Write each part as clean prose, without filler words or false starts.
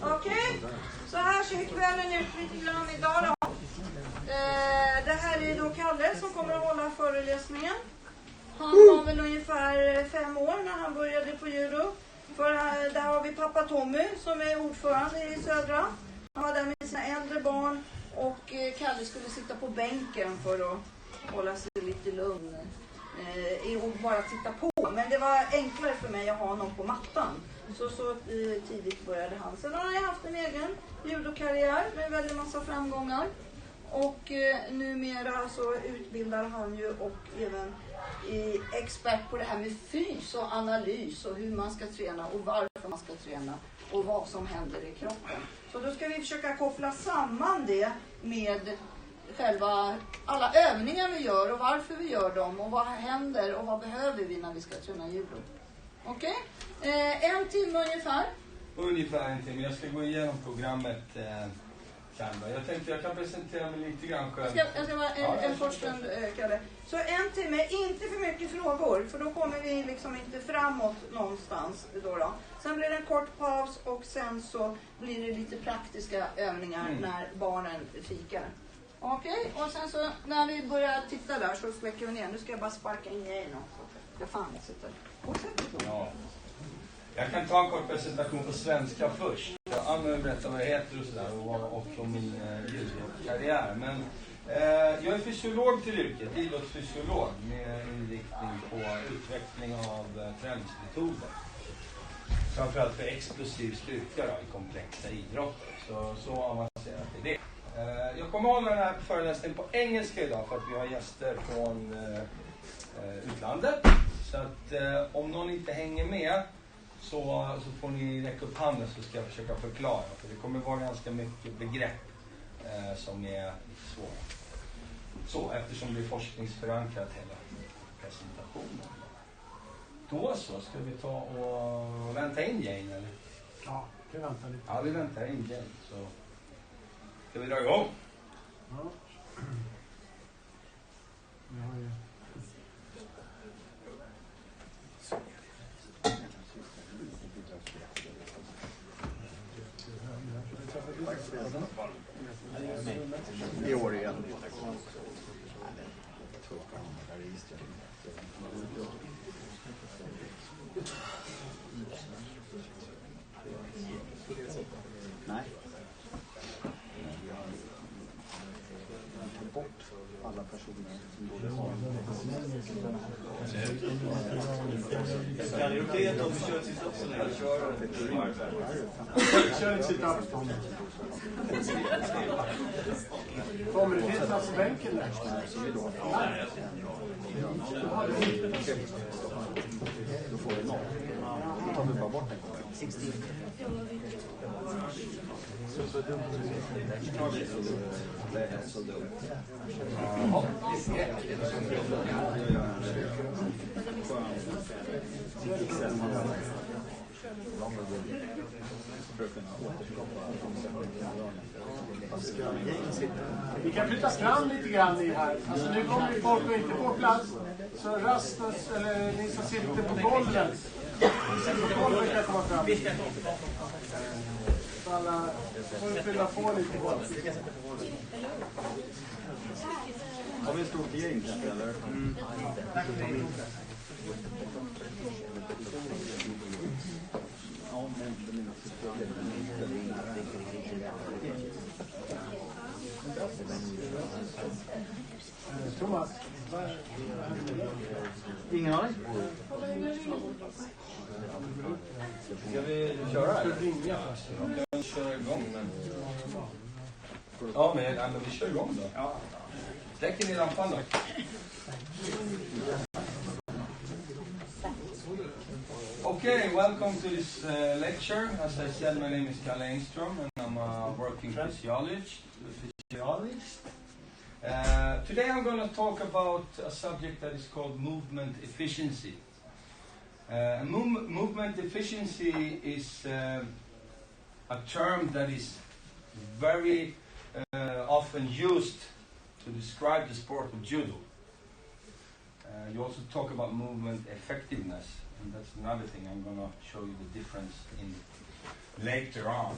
Okej, så här ser kvällen ut lite grann idag då. Det här är då Kalle som kommer att hålla föreläsningen. Han var väl ungefär 5 år när han började på judo. För där har vi pappa Tommy som är ordförande i Södra. Han var där med sina äldre barn och Kalle skulle sitta på bänken för att hålla sig lite lugn och bara titta på. Men det var enklare för mig att ha honom på mattan. Så tidigt började han. Sen har han haft en egen judokarriär med väldigt massa framgångar. Och numera så utbildar han ju och även expert på det här med fys och analys och hur man ska träna och varför man ska träna och vad som händer i kroppen. Så då ska vi försöka koppla samman det med själva alla övningar vi gör och varför vi gör dem och vad händer och vad behöver vi när vi ska träna judo. Okej? 1 timme ungefär. Ungefär 1 timme. Jag ska gå igenom programmet. Jag tänkte jag kan presentera mig lite grann själv. Jag ska bara en kort stund, Kalle. Så 1 timme, inte för mycket frågor. För då kommer vi liksom inte framåt någonstans. Då. Sen blir det en kort paus och sen så blir det lite praktiska övningar när barnen fikar. Okej, och sen så när vi börjar titta där så släcker vi ner. Nu ska jag bara sparka in i något. Jag fan sitter. Ja. Jag kan ta en kort presentation på svenska först. Jag berättar vad jag heter och sådär och om min judokarriär. Men jag är fysiolog till yrket, idrottsfysiolog med inriktning på utveckling av träningsmetoder. Framförallt för explosiv styrka i komplexa idrotter. Så avancerat är det. Jag kommer att hålla den här föreläsningen på engelska idag för att vi har gäster från utlandet. Så att om någon inte hänger med så får ni räcka upp handen så ska jag försöka förklara. För det kommer vara ganska mycket begrepp som är svåra. Så eftersom det är forskningsförankrat hela presentationen. Då så, ska vi ta och vänta in Jane eller? Ja, vi väntar lite. Ja, vi väntar in Jane så ska vi dra igång. Ja. Vi har ju... I år igen. Nej. Ta bort alla personer som borde ha. Är det okej att de kör sit-up så länge? Kör en sit-up. Kommer det finns plats i bänken där? Då får vi 0. Då tar vi bara bort den. 16. Så dumt. Det är så dumt. Vi kan flytta fram lite grann i här. Alltså nu kommer ju folk och inte få plats. Så Rasmus, eller ni som sitter på golvet. Ni sitter på golvet kan komma fram. Så alla får fylla på lite på. Har vi ett stort gäng kanske eller? Ja, men det menar Thomas. Ingen aning? Ska vi köra eller? Ringa först. Jag kan köra igång men... Ja men vi kör igång då. Ja. Släcker ni lampan då? Okay, welcome to this lecture. As I said, my name is Kalle Engström and I'm a working physiologist. Today I'm going to talk about a subject that is called movement efficiency. Movement efficiency is a term that is very often used to describe the sport of judo. You also talk about movement effectiveness, and that's another thing I'm going to show you the difference in later on.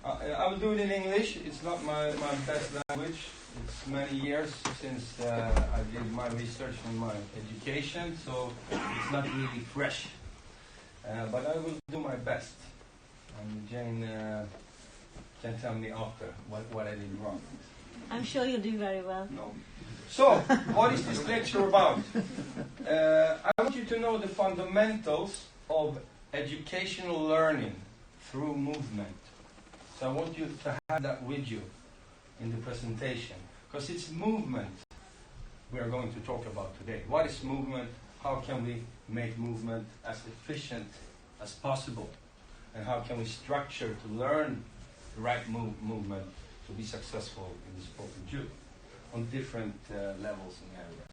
I will do it in English. It's not my best language. It's many years since I did my research in my education, so it's not really fresh. But I will do my best. And Jane can tell me after what I did wrong. I'm sure you'll do very well. No. So, what is this lecture about? I want you to know the fundamentals of educational learning through movement. So I want you to have that with you in the presentation, because it's movement we are going to talk about today. What is movement? How can we make movement as efficient as possible? And how can we structure to learn the right movement to be successful in the sport of judo on different levels and areas.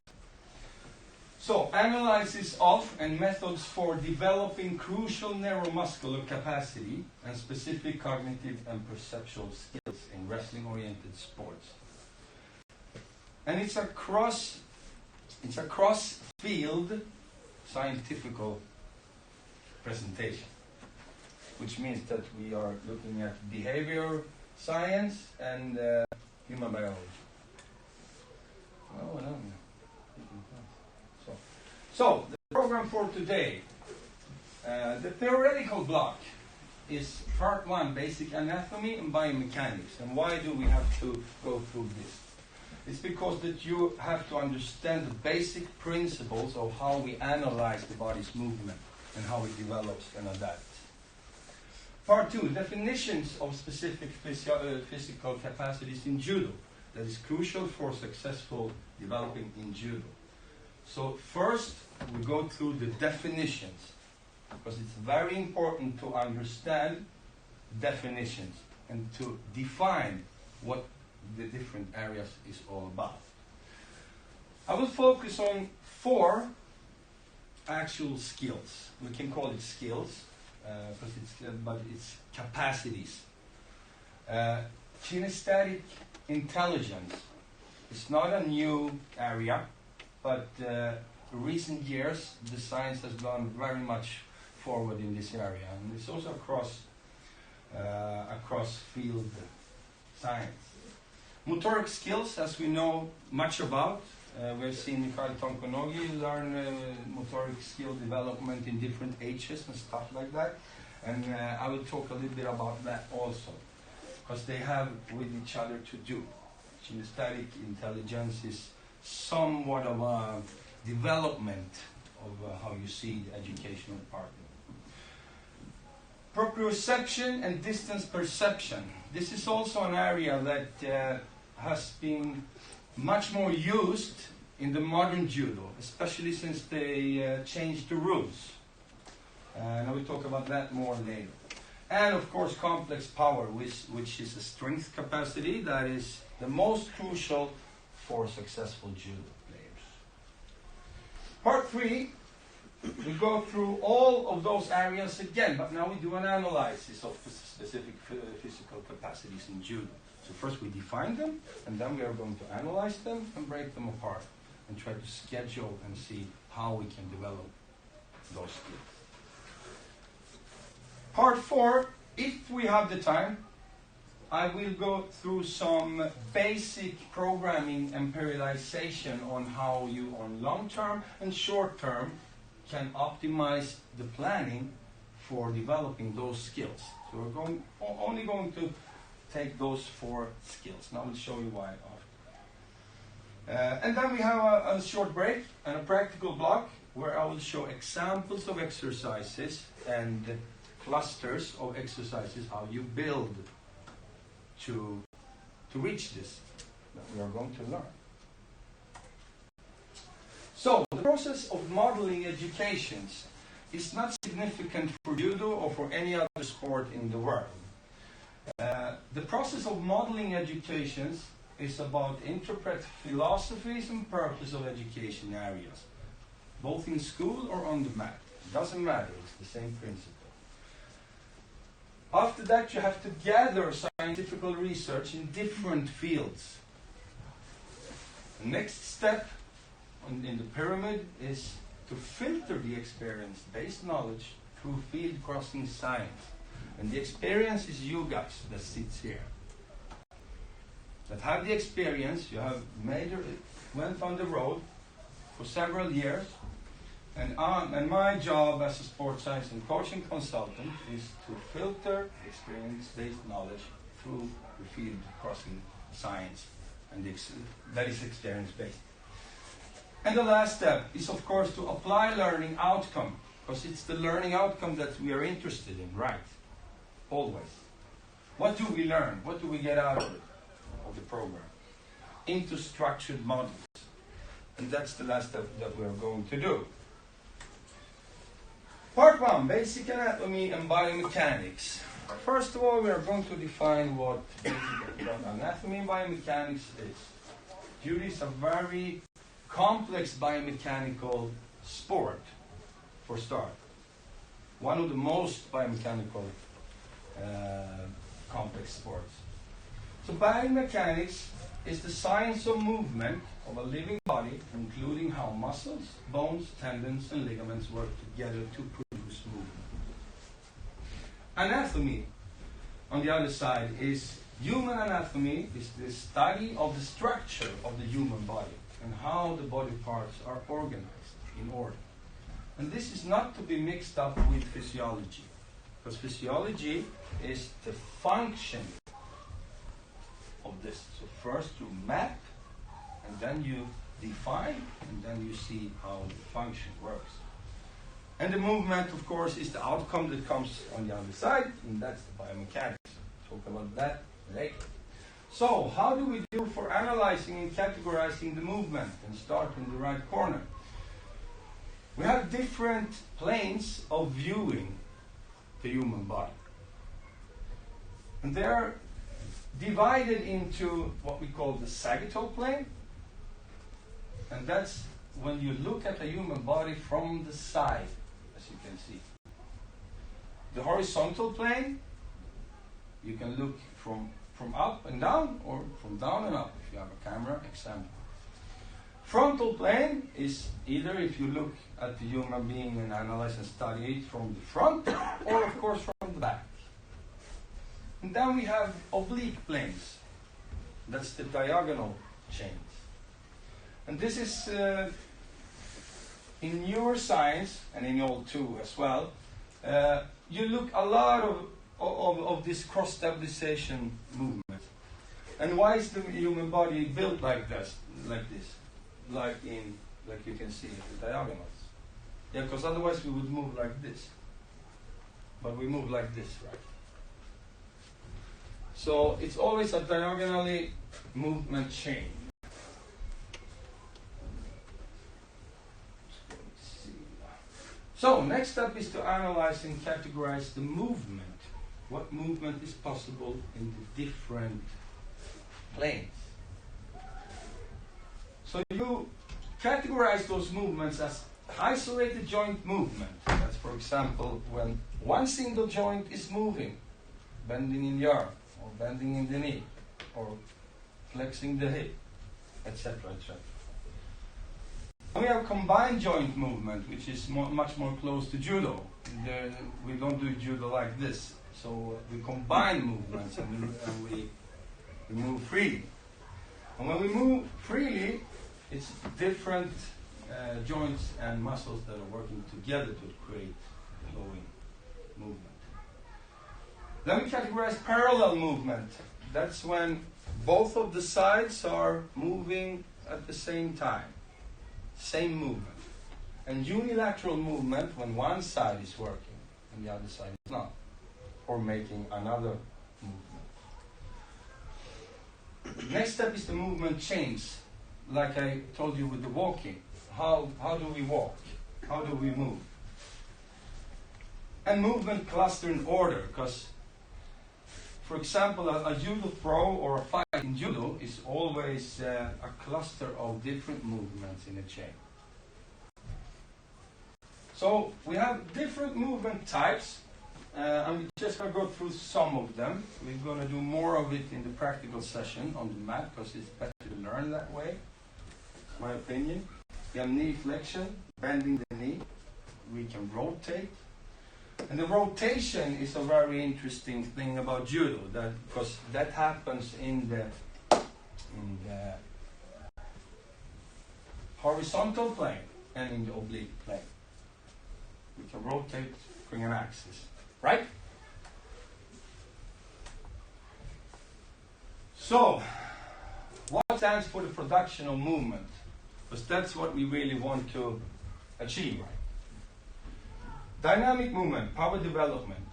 So, analysis of and methods for developing crucial neuromuscular capacity and specific cognitive and perceptual skills in wrestling-oriented sports. And it's a cross-field scientific presentation, which means that we are looking at behavior science and human biology. Oh, no. So, the program for today, the theoretical block is part 1, basic anatomy and biomechanics. And why do we have to go through this? It's because that you have to understand the basic principles of how we analyze the body's movement and how it develops and adapts. Part 2, definitions of specific physical capacities in judo that is crucial for successful developing in judo. So first, we go through the definitions, because it's very important to understand definitions and to define what the different areas is all about. I will focus on 4 actual skills. We can call it skills, but it's capacities. Kinesthetic intelligence is not a new area, but recent years the science has gone very much forward in this area, and it's also across field science. Motoric skills, as we know much about, we've seen Mikhail Tonkonogi learn motoric skill development in different ages and stuff like that, and I will talk a little bit about that also, because they have with each other to do. Kinesthetic intelligence is somewhat of a development of how you see the educational part. Proprioception and distance perception. This is also an area that has been much more used in the modern judo, especially since they changed the rules. And I will talk about that more later. And of course, complex power, which is a strength capacity that is the most crucial for successful judo players. Part 3, we go through all of those areas again, but now we do an analysis of specific physical capacities in judo. So first we define them, and then we are going to analyze them and break them apart and try to schedule and see how we can develop those skills. Part 4, if we have the time, I will go through some basic programming and periodization on how you, on long term and short term, can optimize the planning for developing those skills. So we're only going to take those 4 skills, and I will show you why after. And then we have a short break and a practical block where I will show examples of exercises and clusters of exercises, how you build to reach this that we are going to learn. So, the process of modeling educations is not significant for judo or for any other sport in the world. The process of modeling educations is about interpret philosophies and purpose of education areas, both in school or on the mat. It doesn't matter, it's the same principle. After that, you have to gather scientific research in different fields. The next step in the pyramid is to filter the experience-based knowledge through field-crossing science. And the experience is you guys that sits here. That have the experience, you have went on the road for several years, and my job as a sports science and coaching consultant is to filter experience-based knowledge through the field-crossing science, and that is experience-based. And the last step is, of course, to apply learning outcome, because it's the learning outcome that we are interested in, right? Always. What do we learn? What do we get out of it, of the program? Into structured models. And that's the last step that we're going to do. Part 1, basic anatomy and biomechanics. First of all, we are going to define what anatomy and biomechanics is. Judo is a very complex biomechanical sport, for start. One of the most biomechanical complex sports. So biomechanics is the science of movement of a living body, including how muscles, bones, tendons, and ligaments work together to produce movement. Anatomy, on the other side, is human anatomy, is the study of the structure of the human body and how the body parts are organized in order. And this is not to be mixed up with physiology, because physiology is the function of this. So first you map, and then you define, and then you see how the function works. And the movement, of course, is the outcome that comes on the other side, and that's the biomechanics. Talk about that later. So, how do we do for analyzing and categorizing the movement and start in the right corner? We have different planes of viewing the human body. And they're divided into what we call the sagittal plane. And that's when you look at a human body from the side, as you can see. The horizontal plane, you can look from up and down, or from down and up, if you have a camera example. Frontal plane is either if you look at the human being and analyze and study it from the front, or of course from the back. And then we have oblique planes. That's the diagonal chains. And this is in neuroscience, and in old too as well, you look a lot of this cross-stabilization movement. And why is the human body built like this? Like you can see the diagonals. Yeah, because otherwise we would move like this. But we move like this, right? So it's always a diagonally movement chain. So next step is to analyze and categorize the movement. What movement is possible in the different planes? So you categorize those movements as isolated joint movement. That's, for example, when one single joint is moving, bending in the arm, or bending in the knee, or flexing the hip, etc., etc. And we have combined joint movement, which is much more close to judo. We don't do judo like this. So we combine movements and we move freely. And when we move freely, it's different joints and muscles that are working together to create flowing movement. Then we categorize parallel movement. That's when both of the sides are moving at the same time. Same movement. And unilateral movement when one side is working and the other side is not, or making another movement. Next step is the movement change. Like I told you with the walking. How do we walk? How do we move? And movement cluster in order, because for example, a judo throw or a fight in judo is always a cluster of different movements in a chain. So we have different movement types, and we're just going to go through some of them. We're going to do more of it in the practical session on the mat because it's better to learn that way, my opinion. We have knee flexion, bending the knee. We can rotate. And the rotation is a very interesting thing about judo, because that happens in the horizontal plane and in the oblique plane. We can rotate, bring an axis, right? So, what stands for the production of movement? Because that's what we really want to achieve, right? Dynamic movement, power development.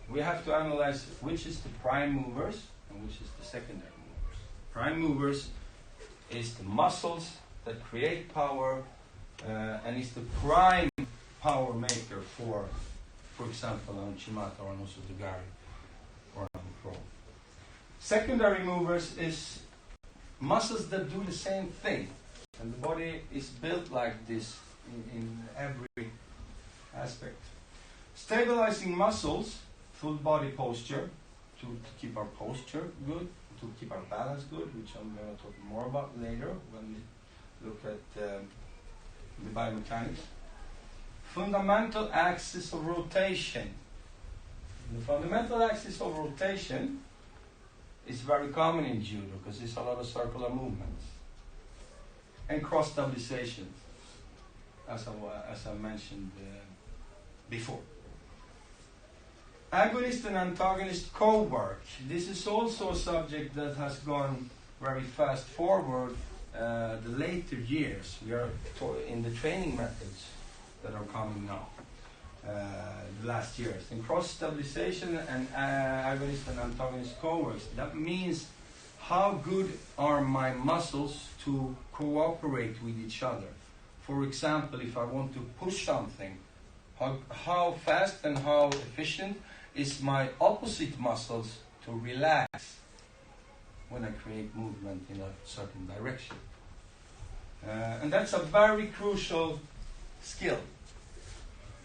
We have to analyze which is the prime movers and which is the secondary movers. Prime movers is the muscles that create power and is the prime power maker for example, an Uchimata or an Osotogari or an Pro. Secondary movers is muscles that do the same thing. And the body is built like this in every aspect. Stabilizing muscles, full body posture, to keep our posture good, to keep our balance good, which I'm going to talk more about later when we look at the biomechanics. Fundamental axis of rotation. The fundamental axis of rotation is very common in judo because there's a lot of circular movements. And cross stabilization, as I mentioned before. Agonist and antagonist co-work. This is also a subject that has gone very fast forward the later years. We are in the training methods that are coming now, the last years. In cross stabilization and agonist and antagonist co-works, that means how good are my muscles to cooperate with each other. For example, if I want to push something, how fast and how efficient is my opposite muscles to relax when I create movement in a certain direction. And that's a very crucial skill,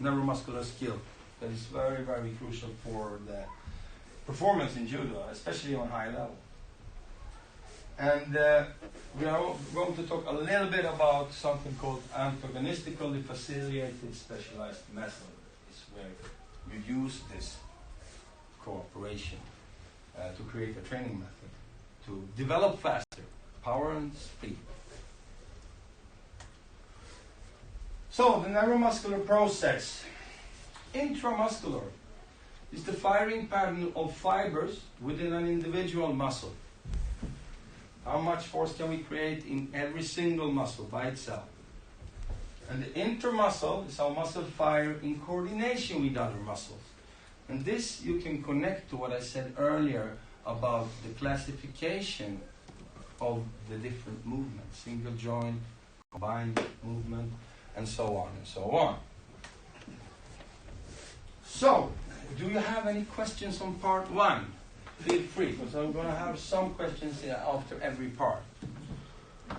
neuromuscular skill, that is very, very crucial for the performance in judo, especially on high level. And we are going to talk a little bit about something called antagonistically facilitated specialized method. It's where you use this cooperation to create a training method to develop faster power and speed. So, the neuromuscular process. Intramuscular is the firing pattern of fibers within an individual muscle. How much force can we create in every single muscle by itself? And the intermuscle is how muscle fire in coordination with other muscles. And this you can connect to what I said earlier about the classification of the different movements, single joint, combined movement, and so on and so on. So, do you have any questions on part one? Feel free, because I'm going to have some questions after every part.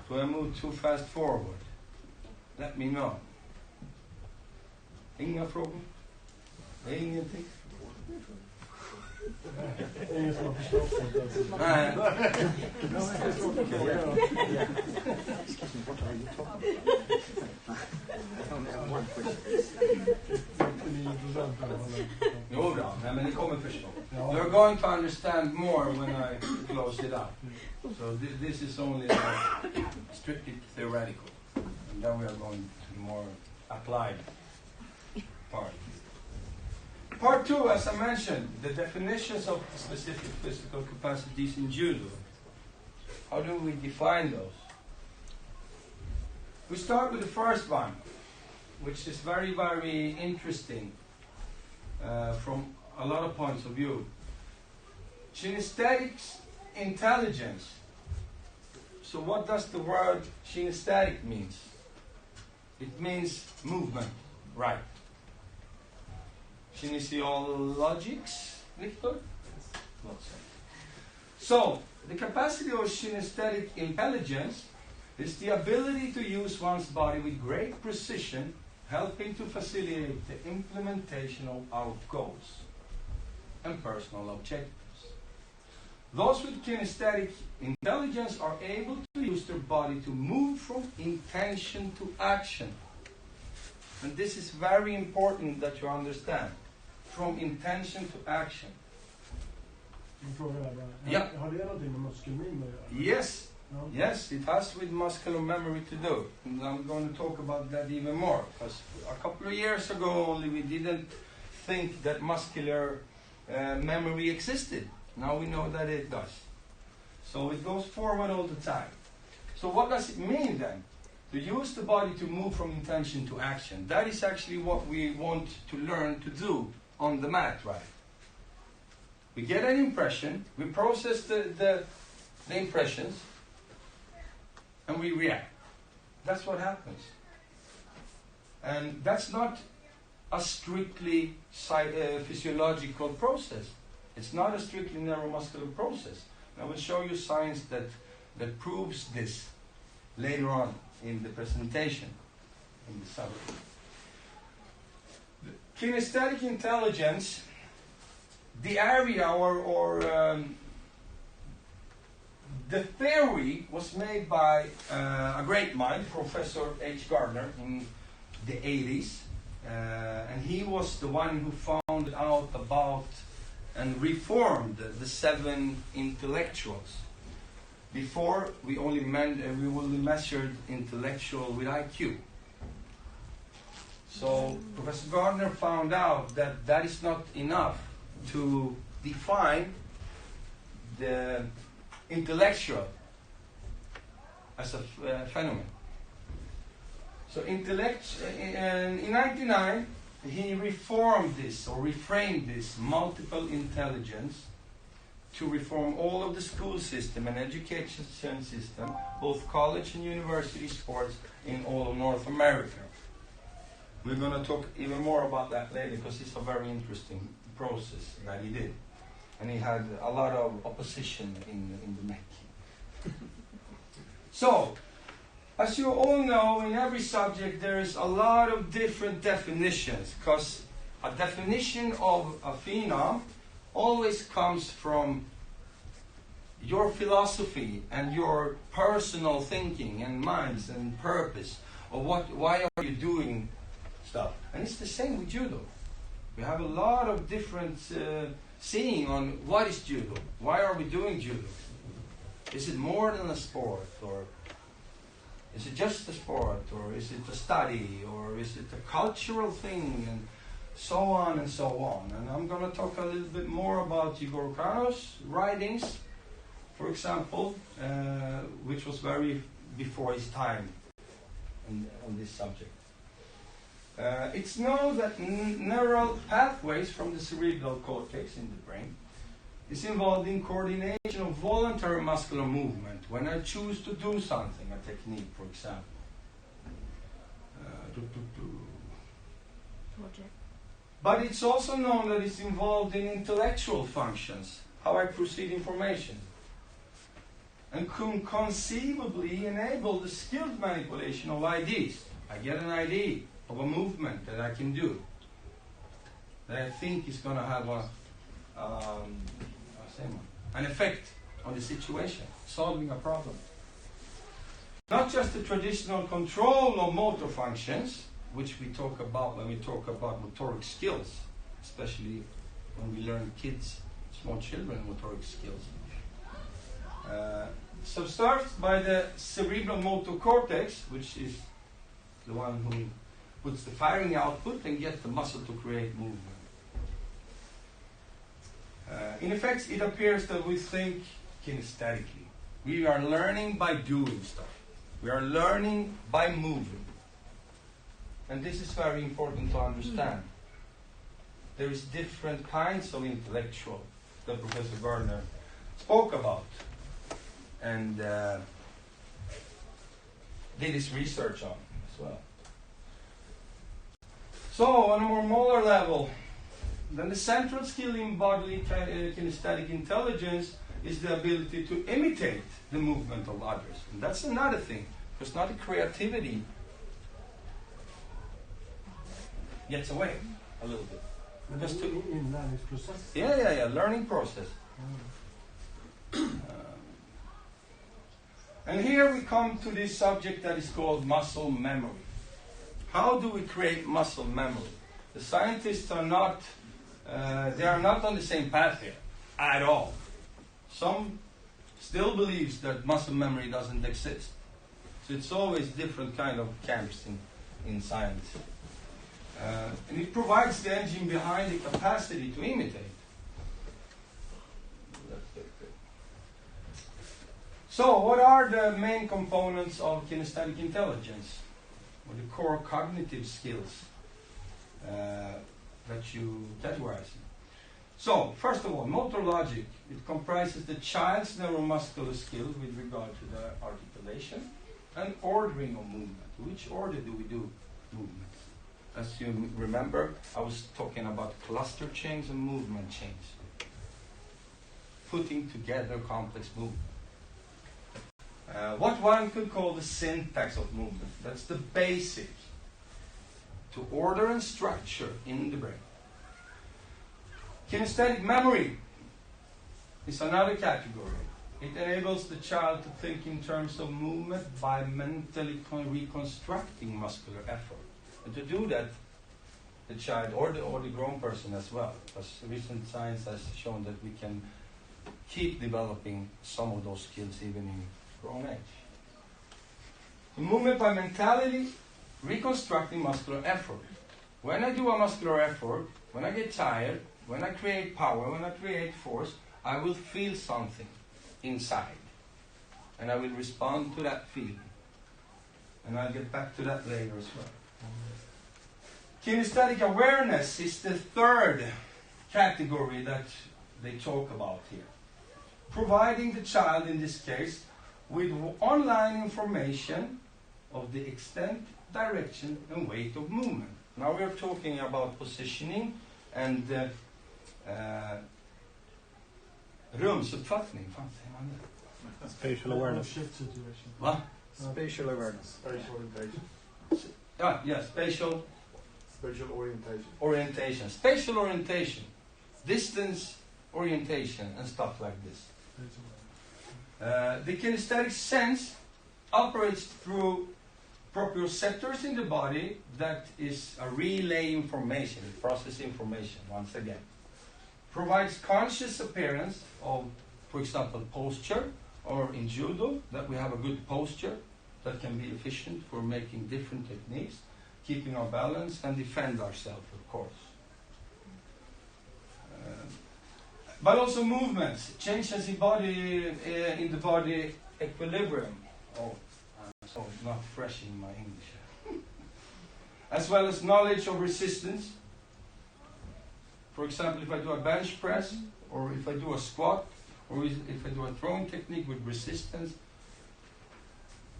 Do I move too fast forward? Let me know. Inga frågor? Ingenting? Ingen som har förstått det. Nej. Jo då, nej, men ni kommer förstå. You're going to understand more when I close it up. So this is only strictly theoretical. And then we are going to the more applied part. Part two, as I mentioned, the definitions of specific physical capacities in judo. How do we define those? We start with the first one, which is very, very interesting from a lot of points of view. Kinesthetic intelligence. So what does the word kinesthetic means? It means movement, right? Kinesiologics, Victor? not so. So, the capacity of synesthetic intelligence is the ability to use one's body with great precision, helping to facilitate the implementation of our goals and personal objectives. Those with kinesthetic intelligence are able to use their body to move from intention to action. And this is very important that you understand. From intention to action. En fråga där bara. Ja. Har det någonting med muskelminne att göra? Yes, yes, it has with muscular memory to do. And I'm going to talk about that even more. Because a couple of years ago only we didn't think that muscular memory existed. Now we know that it does. So it goes forward all the time. So what does it mean then? To use the body to move from intention to action. That is actually what we want to learn to do on the mat, right? We get an impression, we process the impressions, and we react. That's what happens. And that's not a strictly physiological process. It's not a strictly neuromuscular process. I will show you science that proves this later on in the presentation, in the summary. Kinesthetic intelligence, the area or the theory was made by a great mind, Professor H. Gardner, in the 80s. And he was the one who found out about and reformed the 7 intellectuals. Before, we only measured intellectual with IQ. So Professor Gardner found out that that is not enough to define the intellectual as a phenomenon. So in 1999, he reformed this or reframed this multiple intelligence to reform all of the school system and education system, both college and university sports in all of North America. We're going to talk even more about that later because it's a very interesting process that he did. And he had a lot of opposition in the making. So, as you all know, in every subject there is a lot of different definitions because a definition of a phenom always comes from your philosophy and your personal thinking and minds and purpose of why are you doing stuff. And it's the same with judo. We have a lot of different seeing on what is judo. Why are we doing judo? Is it more than a sport, or is it just a sport, or is it a study, or is it a cultural thing, and so on and so on. And I'm going to talk a little bit more about Jigoro Kano's writings, for example, which was very before his time on this subject. It's known that neural pathways from the cerebral cortex in the brain is involved in coordination of voluntary muscular movement when I choose to do something, a technique, for example. But it's also known that it's involved in intellectual functions, how I proceed information, and can conceivably enable the skilled manipulation of ideas. I get an idea of a movement that I can do, that I think is going to have an effect on the situation, solving a problem. Not just the traditional control of motor functions, which we talk about when we talk about motoric skills, especially when we learn small children, motoric skills. So starts by the cerebral motor cortex, which is the one who puts the firing output and gets the muscle to create movement. In effect, it appears that we think kinesthetically. We are learning by doing stuff. We are learning by moving. And this is very important to understand. There is different kinds of intellectual that Professor Gardner spoke about and did his research on as well. So, on a more molar level, Then the central skill in bodily kinesthetic intelligence is the ability to imitate the movement of others. And that's another thing, because not the creativity gets away a little bit. Because Inlärningsprocess. yeah, learning process. And here we come to this subject that is called muscle memory. How do we create muscle memory? The scientists are not, they are not on the same path here at all. Some still believes that muscle memory doesn't exist. So it's always different kind of camps in science. And it provides the engine behind the capacity to imitate. So, what are the main components of kinesthetic intelligence? Or the core cognitive skills that you categorize? So, first of all, motor logic. It comprises the child's neuromuscular skills with regard to the articulation and ordering of movement. Which order do we do movement? As you remember, I was talking about cluster chains and movement chains. Putting together complex movement. What one could call the syntax of movement. That's the basic to order and structure in the brain. Kinesthetic memory is another category. It enables the child to think in terms of movement by mentally reconstructing muscular effort. And to do that, the child or the grown person as well, because recent science has shown that we can keep developing some of those skills even in grown age. The movement by mentality, reconstructing muscular effort. When I do a muscular effort, when I get tired, when I create power, when I create force, I will feel something inside. And I will respond to that feeling. And I'll get back to that later as well. Kinesthetic awareness is the third category that they talk about here. Providing the child, in this case, with online information of the extent, direction, and weight of movement. Now we are talking about positioning and rumsuppfattning. Spatial awareness. Shift situation. What? Spatial awareness. Spatial orientation. Spatial Spatial orientation. orientation. Spatial orientation. Distance orientation and stuff like this. The kinesthetic sense operates through proprioceptors in the body that is a relay information, it processes information once again. Provides conscious appearance of, for example, posture, or in judo, that we have a good posture that can be efficient for making different techniques, keeping our balance and defend ourselves, of course. But also movements, changes in the body equilibrium. Oh, I'm so not fresh in my English. As well as knowledge of resistance. For example, if I do a bench press, or if I do a squat, or if I do a throwing technique with resistance,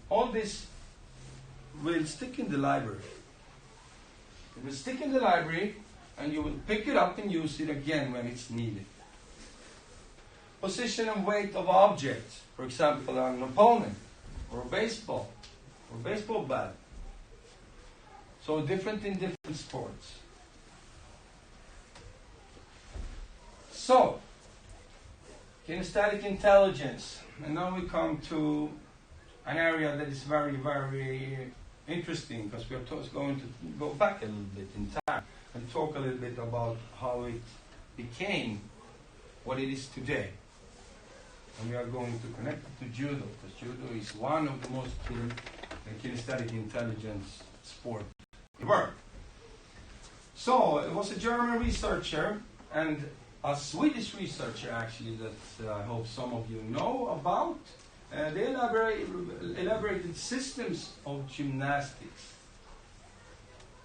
all this will stick in the library. It will stick in the library, and you will pick it up and use it again when it's needed. Position and weight of objects, for example, an opponent, or a baseball bat. So different in different sports. So, kinesthetic intelligence. And now we come to an area that is very, very interesting, because we are going to go back a little bit in time and talk a little bit about how it became what it is today. And we are going to connect it to judo, because judo is one of the most kinesthetic intelligence sport in the world. So, it was a German researcher and a Swedish researcher, actually, that I hope some of you know about. They elaborated systems of gymnastics.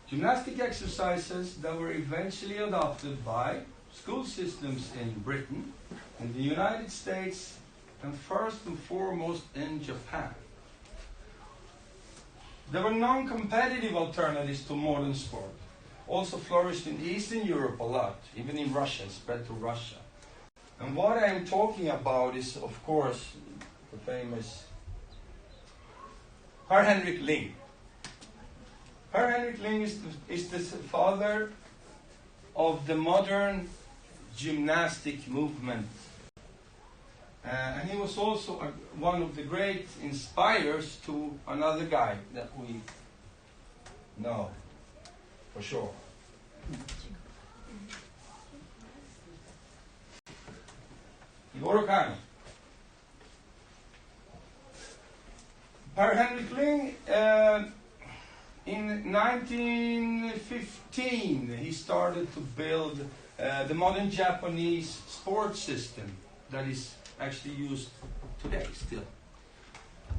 Gymnastic exercises that were eventually adopted by school systems in Britain, in the United States, and first and foremost in Japan. There were non-competitive alternatives to modern sport. also flourished in Eastern Europe a lot, even in Russia, it spread to Russia. And what I'm talking about is, of course, the famous Heinrich Ling. Heinrich Ling is the father of the modern gymnastic movement. And he was also one of the great inspirers to another guy that we know for sure. Igor Kano. Heinrich Ling, in 1915, he started to build the modern Japanese sports system that is actually used today still.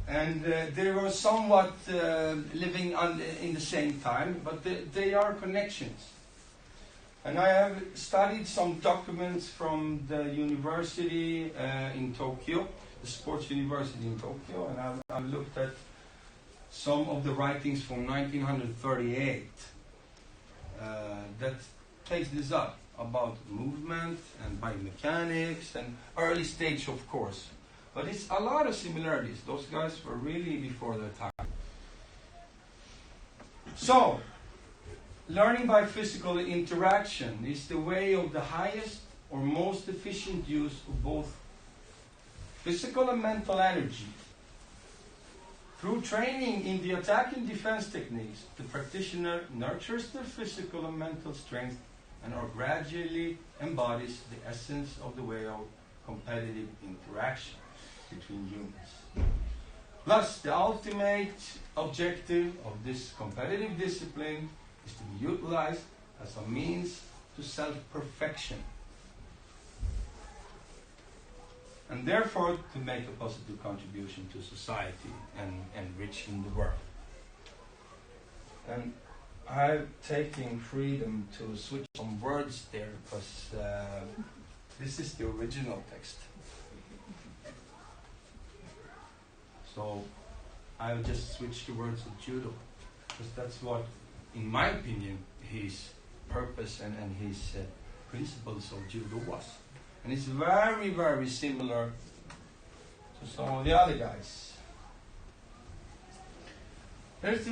And they were somewhat living in the same time, but they are connections. And I have studied some documents from the university in Tokyo, the sports university in Tokyo, and I've looked at some of the writings from 1938 that takes this up about movement and biomechanics and early stage, of course. But it's a lot of similarities. Those guys were really before their time. So, learning by physical interaction is the way of the highest or most efficient use of both physical and mental energy. Through training in the attack and defense techniques, the practitioner nurtures their physical and mental strength and gradually embodies the essence of the way of competitive interaction between humans. Thus, the ultimate objective of this competitive discipline is to be utilized as a means to self-perfection, and therefore to make a positive contribution to society and enriching the world. And I'm taking freedom to switch some words there because this is the original text. So I'll just switch the words to judo, because that's what, in my opinion, his purpose and his principles of judo was. And it's very, very similar to some of the other guys. Here's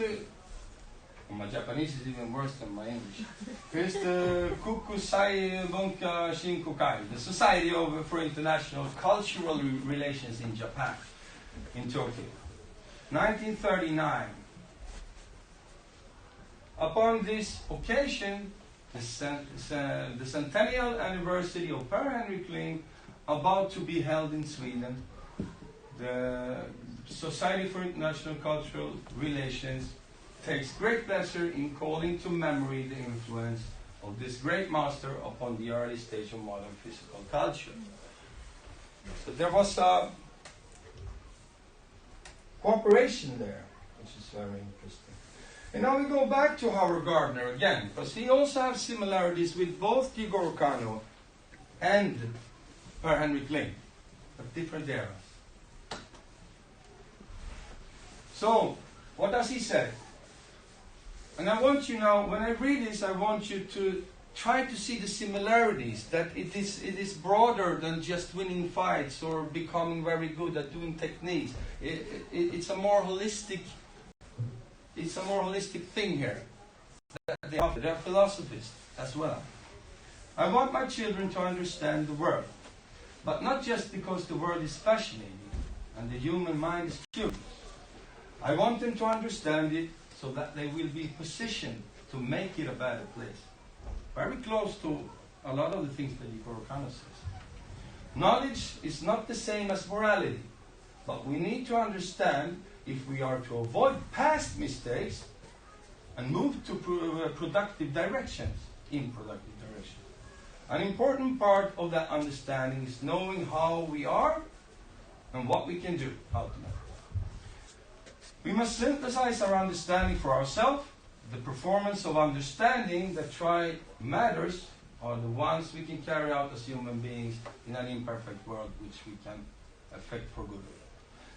my Japanese is even worse than my English. Here's the Kukusai Bunka Shinkokai, the Society for International Cultural Relations in Japan, in Tokyo. 1939. Upon this occasion, the centennial anniversary of Per Henrik Ling, about to be held in Sweden, the Society for International Cultural Relations takes great pleasure in calling to memory the influence of this great master upon the early stage of modern physical culture. So there was a cooperation there, which is very interesting. And now we go back to Howard Gardner again, because he also has similarities with both Igor Kano and Per Henrik Ling, but different eras. So, what does he say? And I want you now, when I read this, I want you to try to see the similarities, that it is broader than just winning fights or becoming very good at doing techniques. It's a more holistic thing here. They're philosophists as well. I want my children to understand the world, but not just because the world is fascinating and the human mind is curious. I want them to understand it so that they will be positioned to make it a better place. Very close to a lot of the things that Igor Kano says. Knowledge is not the same as morality, but we need to understand if we are to avoid past mistakes and move to productive directions, in productive directions. An important part of that understanding is knowing how we are and what we can do ultimately. We must synthesize our understanding for ourselves. The performance of understanding that matters are the ones we can carry out as human beings in an imperfect world, which we can affect for good.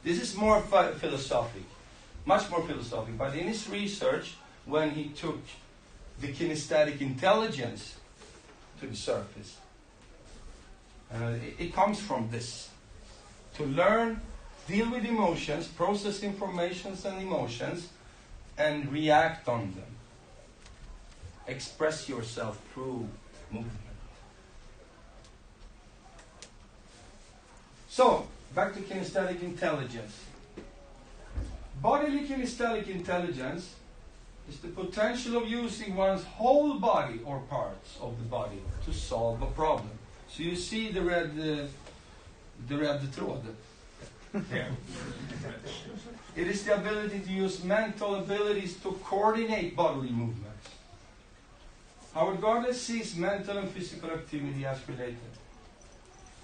This is more philosophic, much more philosophic. But in his research, when he took the kinesthetic intelligence to the surface. It comes from this. To learn, deal with emotions, process informations and emotions, and react on them. Express yourself through movement. So, back to kinesthetic intelligence. Bodily kinesthetic intelligence is the potential of using one's whole body or parts of the body to solve a problem. So you see the red tråd here. It is the ability to use mental abilities to coordinate bodily movements. Howard Gardner sees mental and physical activity as related.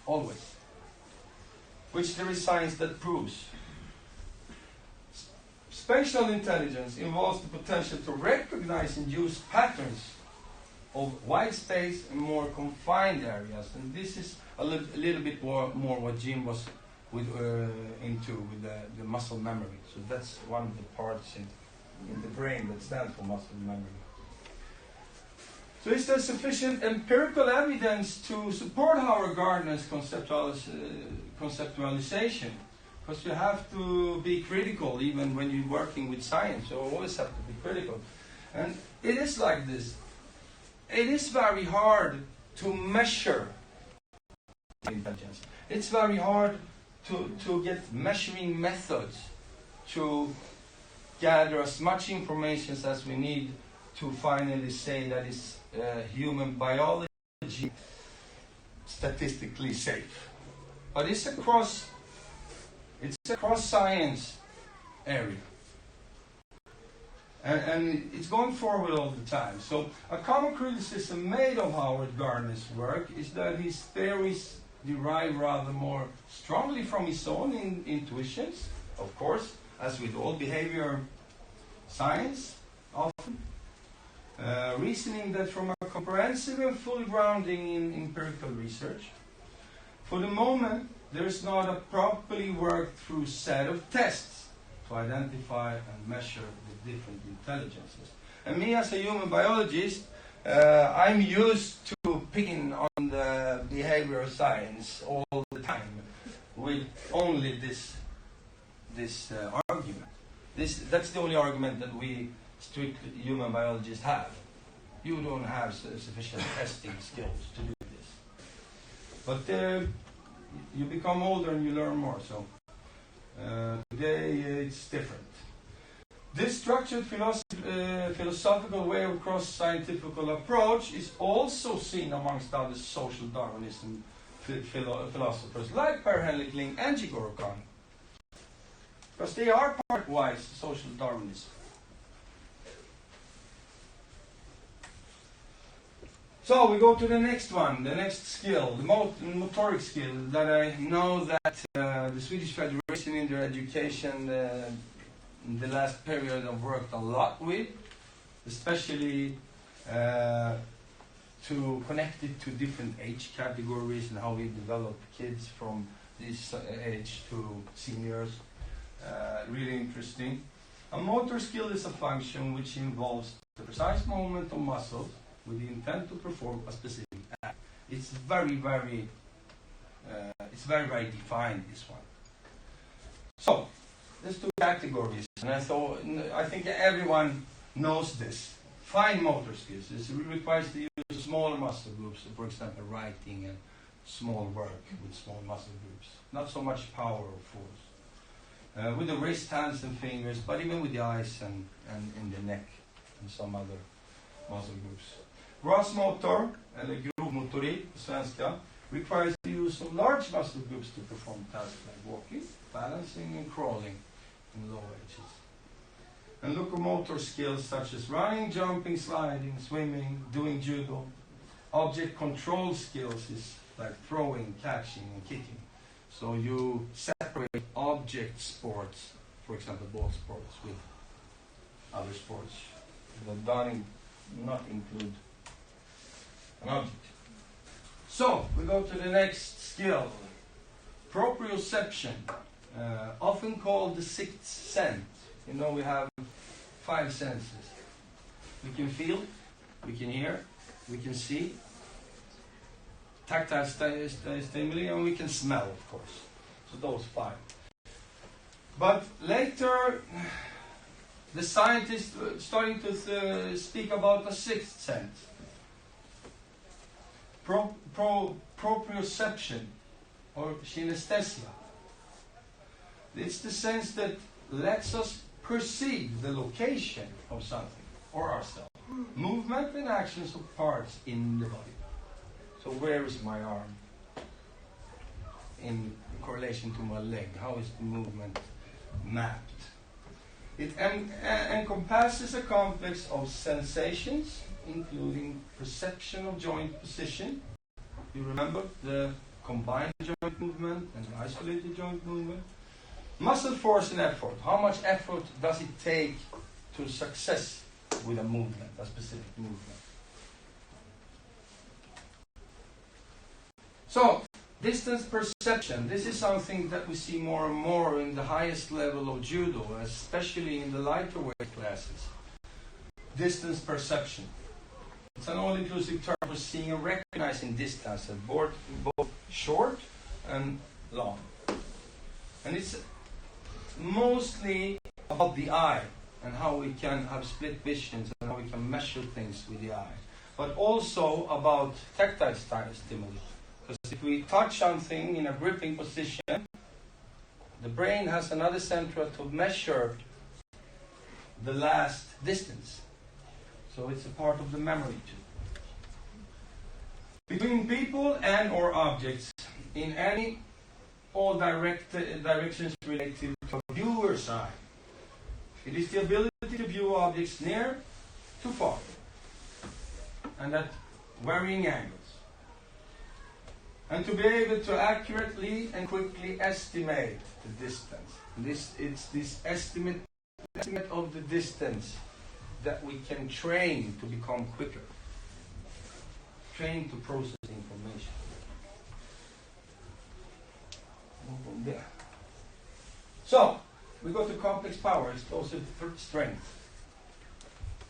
Always. Which there is science that proves. Spatial intelligence involves the potential to recognize and use patterns of wide space and more confined areas. And this is a little bit more what Jim was into with the muscle memory. So that's one of the parts in the brain that stands for muscle memory. So is there sufficient empirical evidence to support Howard Gardner's conceptualization? Because you have to be critical even when you're working with science. You always have to be critical. And it is like this. It is very hard to measure intelligence. It's very hard to get measuring methods to gather as much information as we need to finally say that is human biology statistically safe. But it's a cross science area. And it's going forward all the time. So a common criticism made of Howard Gardner's work is that his theories derive rather more strongly from his own intuitions, of course, as with all behavior science, often. Reasoning that from a comprehensive and full grounding in empirical research. For the moment, there is not a properly worked through set of tests to identify and measure the different intelligences. And me as a human biologist, I'm used to picking on the behavioral science all the time with only this argument. That's the only argument that we strictly human biologists have. You don't have sufficient testing skills to do this. But you become older and you learn more. So today it's different. This structured philosophical way of cross-scientific approach is also seen amongst other social Darwinism philosophers like Per Henrik Kling and Jigoro Khan. Because they are part-wise social Darwinism. So we go to the next one, the next skill, the motoric skill that I know that the Swedish Federation in their education in the last period have worked a lot with, especially to connect it to different age categories and how we develop kids from this age to seniors. Really interesting. A motor skill is a function which involves the precise movement of muscles with the intent to perform a specific act. It's very defined, this one. So, there's two categories, and I think everyone knows this. Fine motor skills. It requires the use of smaller muscle groups, for example, writing and small work with small muscle groups. Not so much power or force. With the wrist, hands and fingers, but even with the eyes and in the neck and some other muscle groups. Gross motor, eller grov motorik på svenska, requires the use of large muscle groups to perform tasks like walking, balancing and crawling in low ages. And locomotor skills such as running, jumping, sliding, swimming, doing judo. Object control skills is like throwing, catching and kicking. So you separate object sports, for example ball sports, with other sports that do not include an object. So, we go to the next skill. Proprioception, often called the sixth sense. You know, we have 5 senses. We can feel, we can hear, we can see, tactile stimuli, and we can smell, of course. So those 5. But later, the scientists starting to speak about the 6th sense, proprioception, or synesthesia. It's the sense that lets us perceive the location of something or ourselves. Movement and actions of parts in the body. So where is my arm in correlation to my leg? How is the movement mapped? It encompasses a complex of sensations, including perception of joint position. You remember the combined joint movement and the isolated joint movement? Muscle force and effort. How much effort does it take to success with a movement, a specific movement? So, distance perception. This is something that we see more and more in the highest level of judo, especially in the lighter weight classes. Distance perception. It's an all-inclusive term for seeing and recognizing distances, both short and long. And it's mostly about the eye and how we can have split visions and how we can measure things with the eye. But also about tactile stimuli. Because if we touch something in a gripping position, the brain has another center to measure the last distance. So it's a part of the memory too. Between people and or objects in any all directions related to a viewer's eye. It is the ability to view objects near to far and at varying angles. And to be able to accurately and quickly estimate the distance. It's this estimate of the distance that we can train to become quicker. Train to process information. There. So, we go to complex power, explosive strength.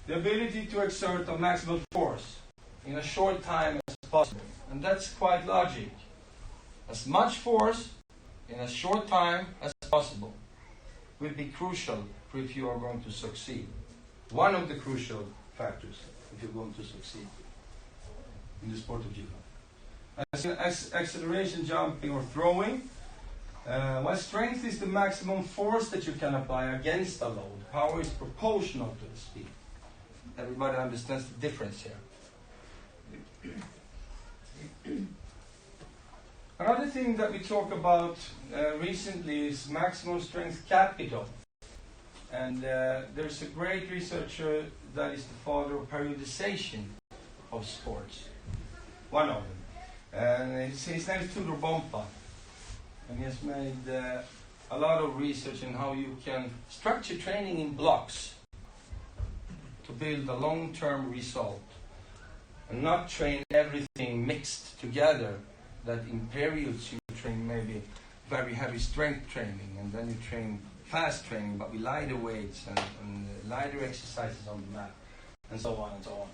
The ability to exert a maximum force in a short time as possible. And that's quite logic. As much force in a short time as possible will be crucial for if you are going to succeed. One of the crucial factors if you're going to succeed in the sport of judo. As acceleration, jumping or throwing, while strength is the maximum force that you can apply against a load, power is proportional to the speed. Everybody understands the difference here. Another thing that we talk about recently is maximum strength capital. And there's a great researcher that is the father of periodization of sports. One of them. And his name is Tudor Bompa. And he has made a lot of research in how you can structure training in blocks to build a long-term result. And not train everything mixed together, that in periods you train maybe very heavy strength training, and then you train fast training, but with lighter weights and lighter exercises on the mat, and so on and so on.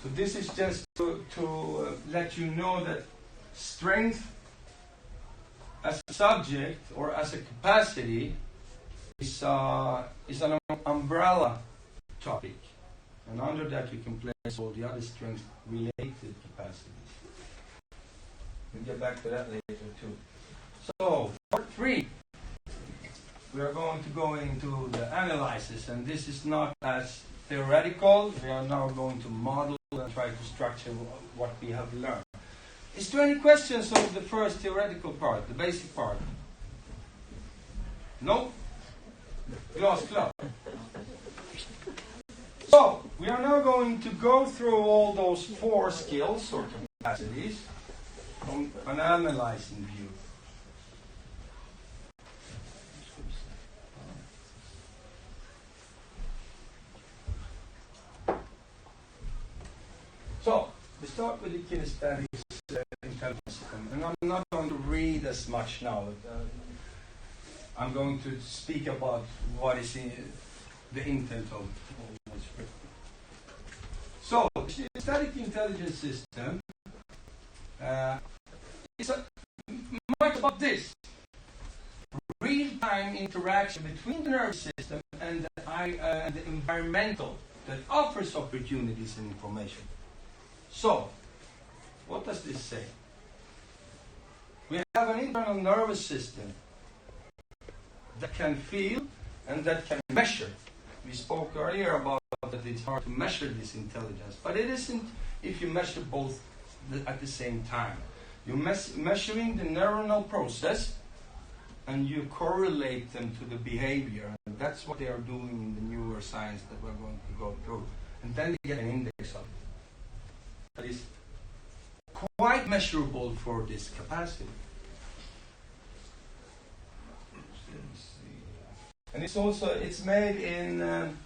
So this is just to let you know that strength as a subject or as a capacity is an umbrella topic. And under that you can place all the other strength-related capacities. We'll get back to that later too. So, part 3. We are going to go into the analysis, and this is not as theoretical. We are now going to model and try to structure what we have learned. Is there any questions on the first theoretical part, the basic part? No? Glass club. So, we are now going to go through all those 4 skills or capacities from an analyzing view. So, we start with the kinesthetics intelligence system. And I'm not going to read as much now. I'm going to speak about what is the intent of all this script. So, the static intelligence system is much about this. Real-time interaction between the nervous system and the environmental that offers opportunities and information. So, what does this say? We have an internal nervous system that can feel and that can measure. We spoke earlier about that it's hard to measure this intelligence, but it isn't if you measure both at the same time. You're measuring the neuronal process and you correlate them to the behavior. And that's what they are doing in the neuroscience that we're going to go through. And then you get an index of it that is quite measurable for this capacity. And it's made in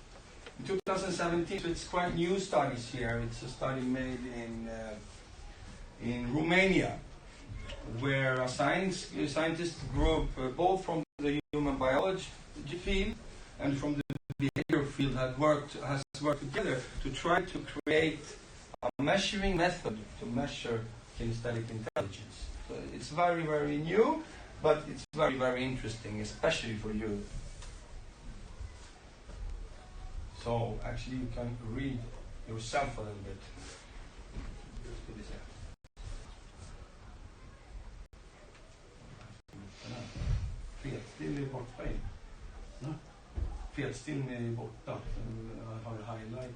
2017, so it's quite new studies here. It's a study made in Romania, where a scientist group, both from the human biology field and from the behavior field, has worked together to try to create a measuring method to measure kinesthetic intelligence. So it's very, very new, but it's very, very interesting, especially for you. So actually you can read yourself a little bit. Fetstill är borta in. Fetstill är borta. Jag har highlight.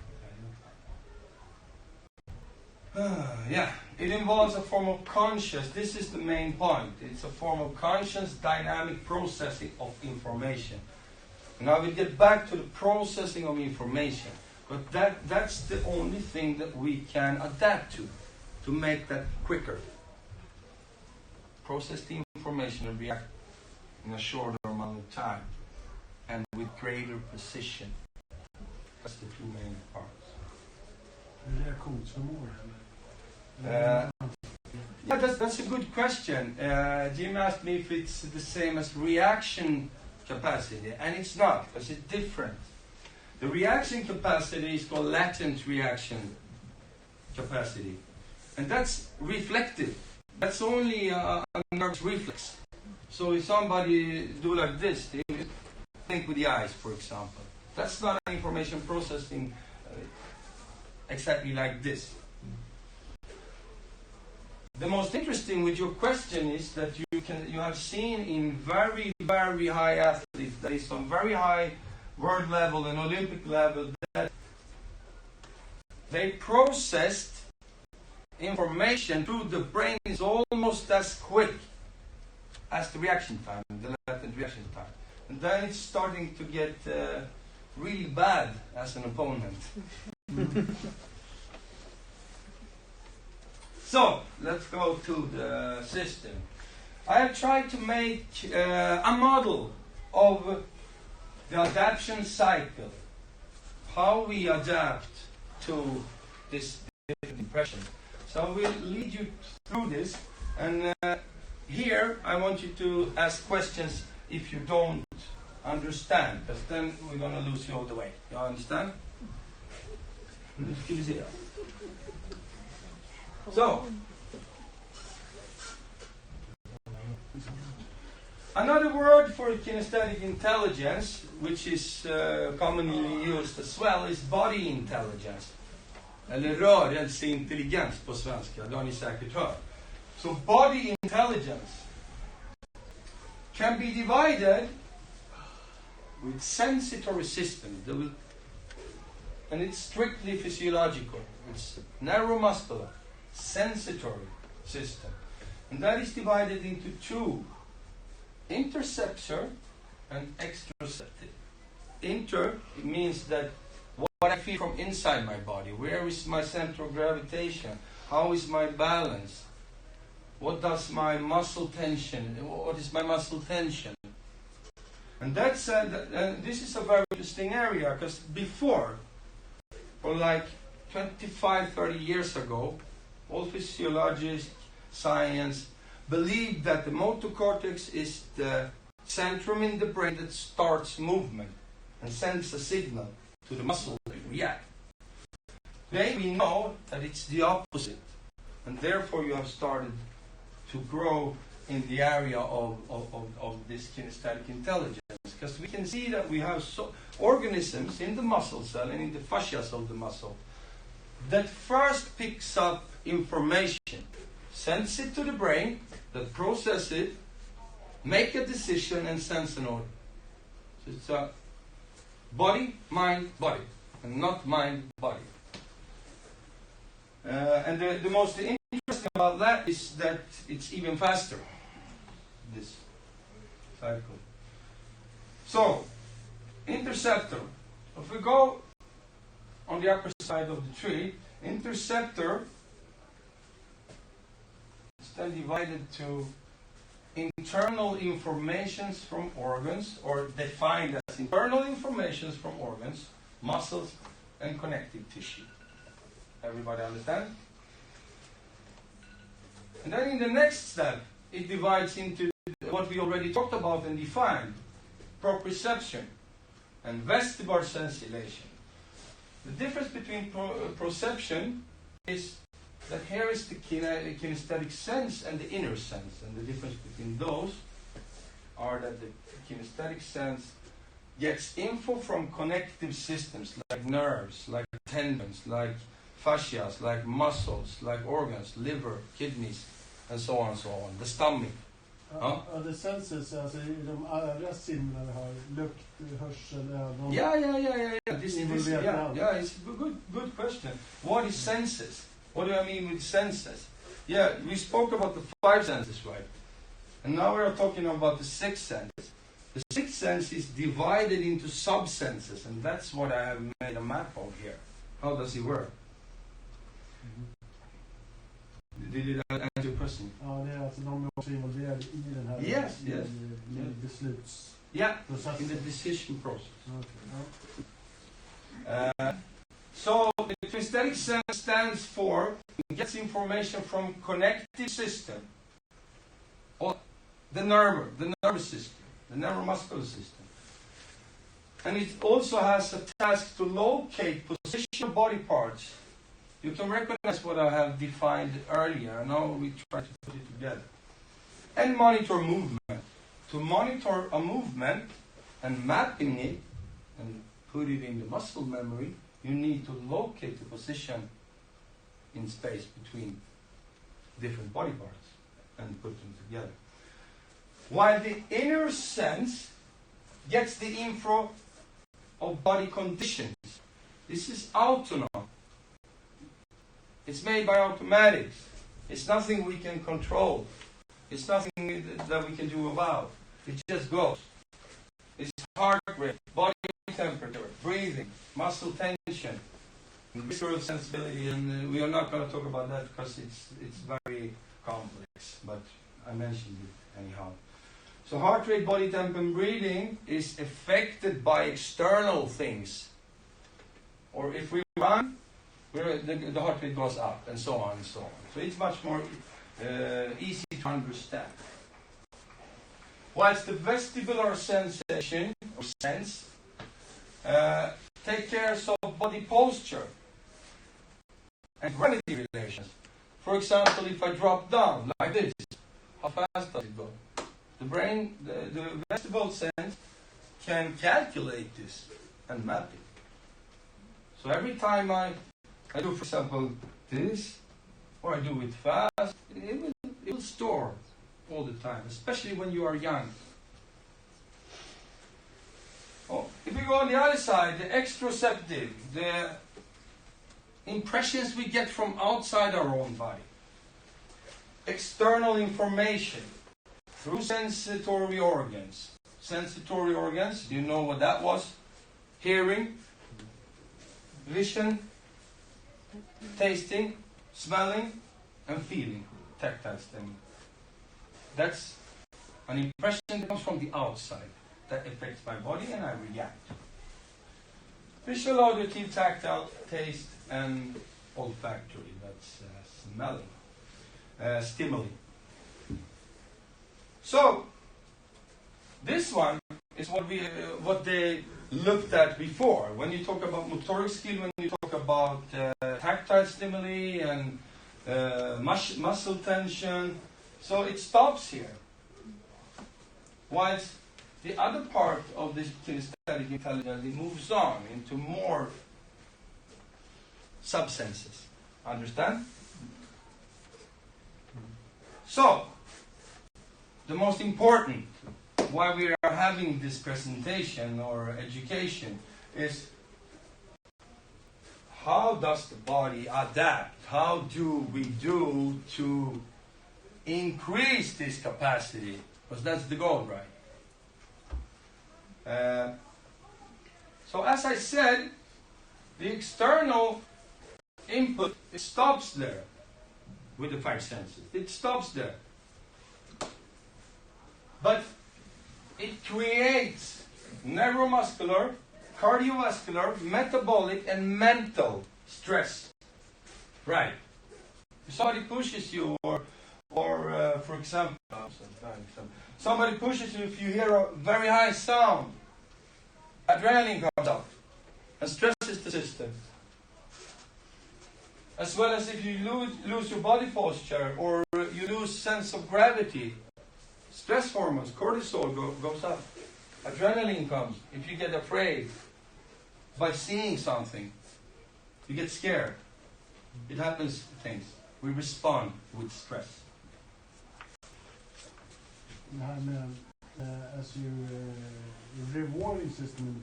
Yeah, it involves a form of conscious. This is the main point. It's a form of conscious dynamic processing of information. Now we get back to the processing of information, but that's the only thing that we can adapt to make that quicker. Process the information and react in a shorter amount of time and with greater precision. That's the two main parts. Yeah, that's a good question. Jim asked me if it's the same as reaction capacity, and it's not, because it's different. The reaction capacity is called latent reaction capacity, and that's reflective. That's only a nervous reflex. So if somebody do like this, they think with the eyes, for example. That's not an information processing exactly like this. The most interesting with your question is that you have seen in very, very high athletes, that is on very high world level and Olympic level, that they processed information through the brain is almost as quick as the reaction time, the latent reaction time. And then it's starting to get really bad as an opponent. So, let's go to the system. I have tried to make a model of the adaptation cycle, how we adapt to this depression. So we'll lead you through this, and here I want you to ask questions if you don't understand, because then we're going to lose you all the way. You understand? So, another word for kinesthetic intelligence, which is commonly used as well, is body intelligence. Eller rörelseintelligens på svenska, det har ni säkert hört. So body intelligence can be divided with sensitory system, and it's strictly physiological. It's neuromuscular, sensitory system. And that is divided into two, interoceptor and exteroceptive. Inter means that what I feel from inside my body, where is my center of gravitation, how is my balance, what does my muscle tension, what is my muscle tension. And that's this is a very interesting area, because before, for like 25-30 years ago, all physiologists, science, believed that the motor cortex is the centrum in the brain that starts movement and sends a signal to the muscle to react. Today we know that it's the opposite, and therefore you have started to grow in the area of this kinesthetic intelligence. Because we can see that we have organisms in the muscle cell and in the fascias of the muscle that first picks up information, sends it to the brain, that process it, make a decision and sends an order. So it's a body, mind, body, and not mind, body. And the most interesting about that is that it's even faster, this cycle. So, interceptor. If we go on the upper side of the tree, interceptor is then divided to internal informations from organs, or defined as internal informations from organs, muscles, and connective tissue. Everybody understand? And then in the next step, it divides into what we already talked about and defined: proprioception and vestibular sensation. The difference between proception is that here is the kinesthetic sense and the inner sense. And the difference between those are that the kinesthetic sense gets info from connective systems like nerves, like tendons, like fascias, like muscles, like organs, liver, kidneys, and so on and so on. The stomach. The senses, alltså de alla sinnen har lukt, hörsel, ögon. Yeah. This, it's a good question. What is senses? What do I mean with senses? Yeah, we spoke about the 5 senses, right? And now we are talking about the 6 senses. The 6th sense is divided into sub-senses, and that's what I have made a map of here. How does it work? Did it answer your question? Ja, det är alltså de är också involverade i den här Yes. besluts. Yeah, in the decision process. Okay. So the kinesthetic sense stands for, gets information from connective system, or the nervous system, the neuromuscular system. And it also has a task to locate position of body parts. You can recognize what I have defined earlier. Now we try to put it together. And monitor movement. To monitor a movement and mapping it and put it in the muscle memory, you need to locate the position in space between different body parts and put them together. While the inner sense gets the info of body conditions. This is autonomous. It's made by automatics. It's nothing we can control. It's nothing that we can do about. It just goes. It's heart rate, body temperature, breathing, muscle tension, visceral sensibility, and we are not going to talk about that because it's very complex, but I mentioned it anyhow. So heart rate, body temp, and breathing is affected by external things. Or if we run, the heart rate goes up, and so on and so on. So it's much more easy to understand. Whilst the vestibular sensation, or sense, take care of body posture and gravity relations. For example, if I drop down like this, how fast does it go? The brain, the vestibular sense can calculate this and map it. So every time I do, for example, this, or I do it fast, it will store all the time, especially when you are young. Oh, if we go on the other side, the exteroceptive, the impressions we get from outside our own body. External information through sensory organs. Sensory organs, you know what that was? Hearing, vision, tasting, smelling, and feeling. Tactile stemming. That's an impression that comes from the outside that affects my body and I react. Visual, auditive, tactile, taste, and olfactory. That's smelling. Stimuli. So, this one is what they looked at before. When you talk about motoric skill, when you talk about tactile stimuli and muscle tension. So it stops here. Whilst the other part of this kinesthetic intelligence, it moves on into more subsenses. Understand? So, the most important, why we are having this presentation or education, is how does the body adapt? How do we do to increase this capacity? Because that's the goal, right? So as I said, the external input, it stops there with the five senses. It stops there. But it creates neuromuscular, cardiovascular, metabolic, and mental stress. Right. If somebody pushes you, or for example, somebody pushes you, if you hear a very high sound, adrenaline comes out and stresses the system. As well as if you lose your body posture, or you lose sense of gravity, stress hormones, cortisol goes up. Adrenaline comes. If you get afraid by seeing something, you get scared. It happens to things. We respond with stress. And as your rewarding system in the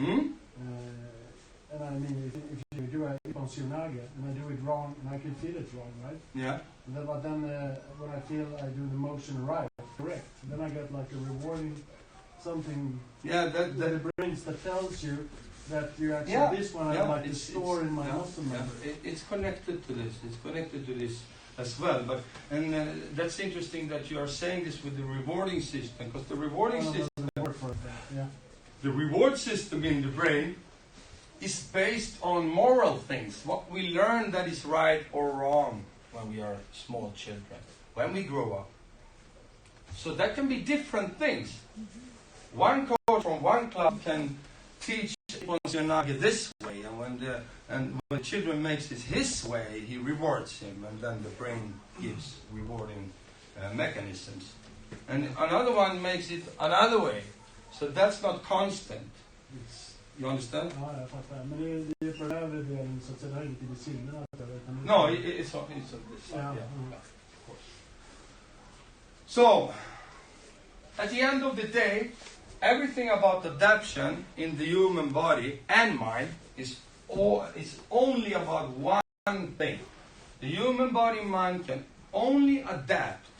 brain. And I mean, if you do a Ippon-Sunage and I do it wrong, and I can feel it wrong, right? Yeah. But then when I feel I do the motion right, correct, then I get like a rewarding something. Yeah, that the brains that tells you that you actually this one I like to store in my muscle memory. It's connected to this. It's connected to this as well. But that's interesting that you are saying this with the rewarding system, because the rewarding system, the reward system in the brain is based on moral things. What we learn that is right or wrong when we are small children, when we grow up. So that can be different things. One coach from one club can teach Ippon-Sunage this way, and when the children makes it his way, he rewards him, and then the brain gives rewarding mechanisms. And another one makes it another way. So that's not constant. You understand? Ja, jag fattar. Men det är på den övre delen så att säga, det har inte i sinnena. No, it's on this side. Yeah. Of course. So, at the end of the day, everything about adaptation in the human body and mind is only about one thing. The human body and mind can only adapt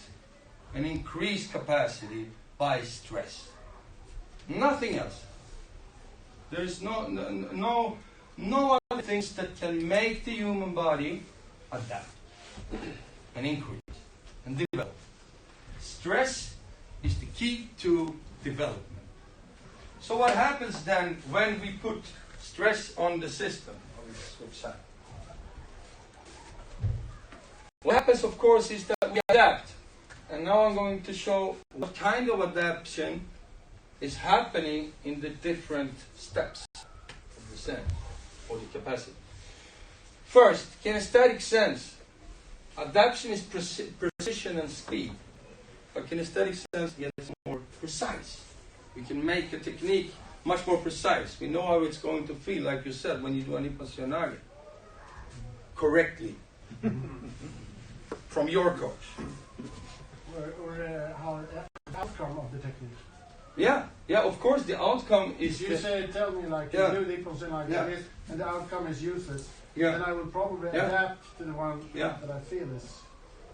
and increase capacity by stress. Nothing else. There is no other things that can make the human body adapt and increase and develop. Stress is the key to development. So what happens then when we put stress on the system? What happens, of course, is that we adapt. And now I'm going to show what kind of adaptation is happening in the different steps of the sense or the capacity. First, kinesthetic sense. Adaptation is precision and speed. But kinesthetic sense gets more precise. We can make a technique much more precise. We know how it's going to feel, like you said, when you do an Ippon-Sunage. Correctly. From your coach. Or how the outcome of the technique. Yeah, of course the outcome is... If you tell me like, you do the Ippon-Sunage like this, and the outcome is useless, then I will probably adapt to the one that I feel is...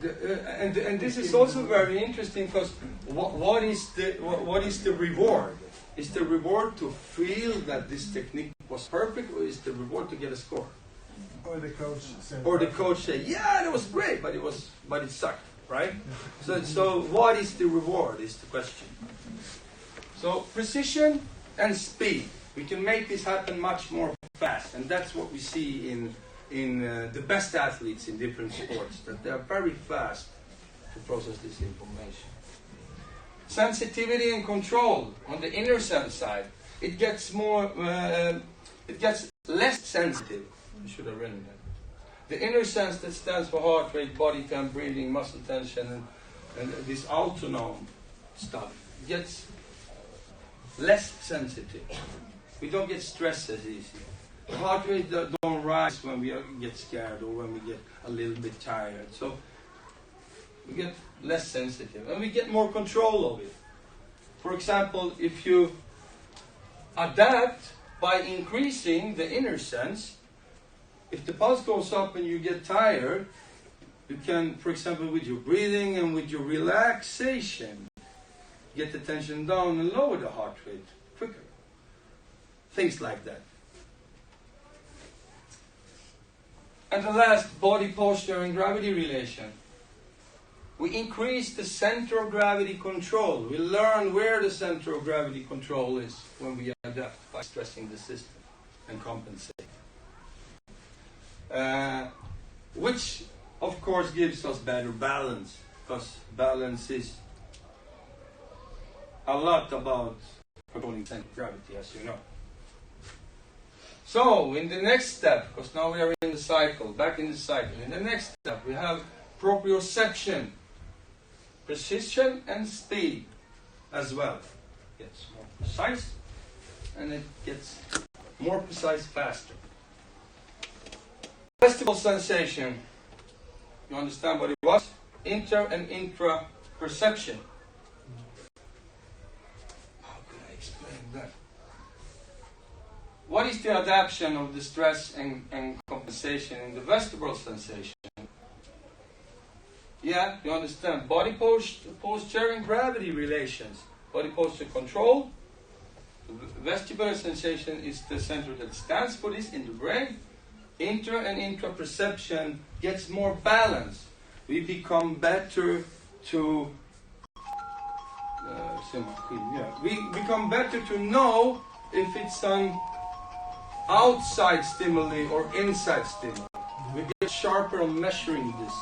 And this is also very interesting, because what is the reward? Is the reward to feel that this technique was perfect, or is the reward to get a score? Or the coach said... Or the coach said, yeah, that was great, but it sucked, right? So what is the reward is the question. So precision and speed. We can make this happen much more fast, and that's what we see in the best athletes in different sports, that they are very fast to process this information. Sensitivity and control on the inner sense side. It gets more, it gets less sensitive You should have written that. The inner sense that stands for heart rate, body temp, breathing, muscle tension, and this autonomic stuff gets less sensitive. We don't get stressed as easy. The heart rate don't rise when we get scared or when we get a little bit tired. So we get less sensitive and we get more control of it. For example, if you adapt by increasing the inner sense, if the pulse goes up and you get tired, you can, for example, with your breathing and with your relaxation, get the tension down and lower the heart rate quicker. Things like that. And the last, body posture and gravity relation. We increase the center of gravity control. We learn where the center of gravity control is when we adapt by stressing the system and compensate. Which, of course, gives us better balance, because balance is a lot about controlling center of gravity, as you know. So, in the next step, because now we are in the cycle, back in the cycle, in the next step we have proprioception, precision and speed as well. It gets more precise and it gets more precise faster. Vestibular sensation, you understand what it was? Inter and intra perception. How can I explain that? What is the adaptation of the stress and compensation in the vestibular sensation? Yeah, you understand. Body posture and gravity relations. Body posture control. The vestibular sensation is the center that stands for this in the brain. Inter and intra perception gets more balance. We become better to we become better to know if it's an outside stimuli or inside stimuli. We get sharper on measuring this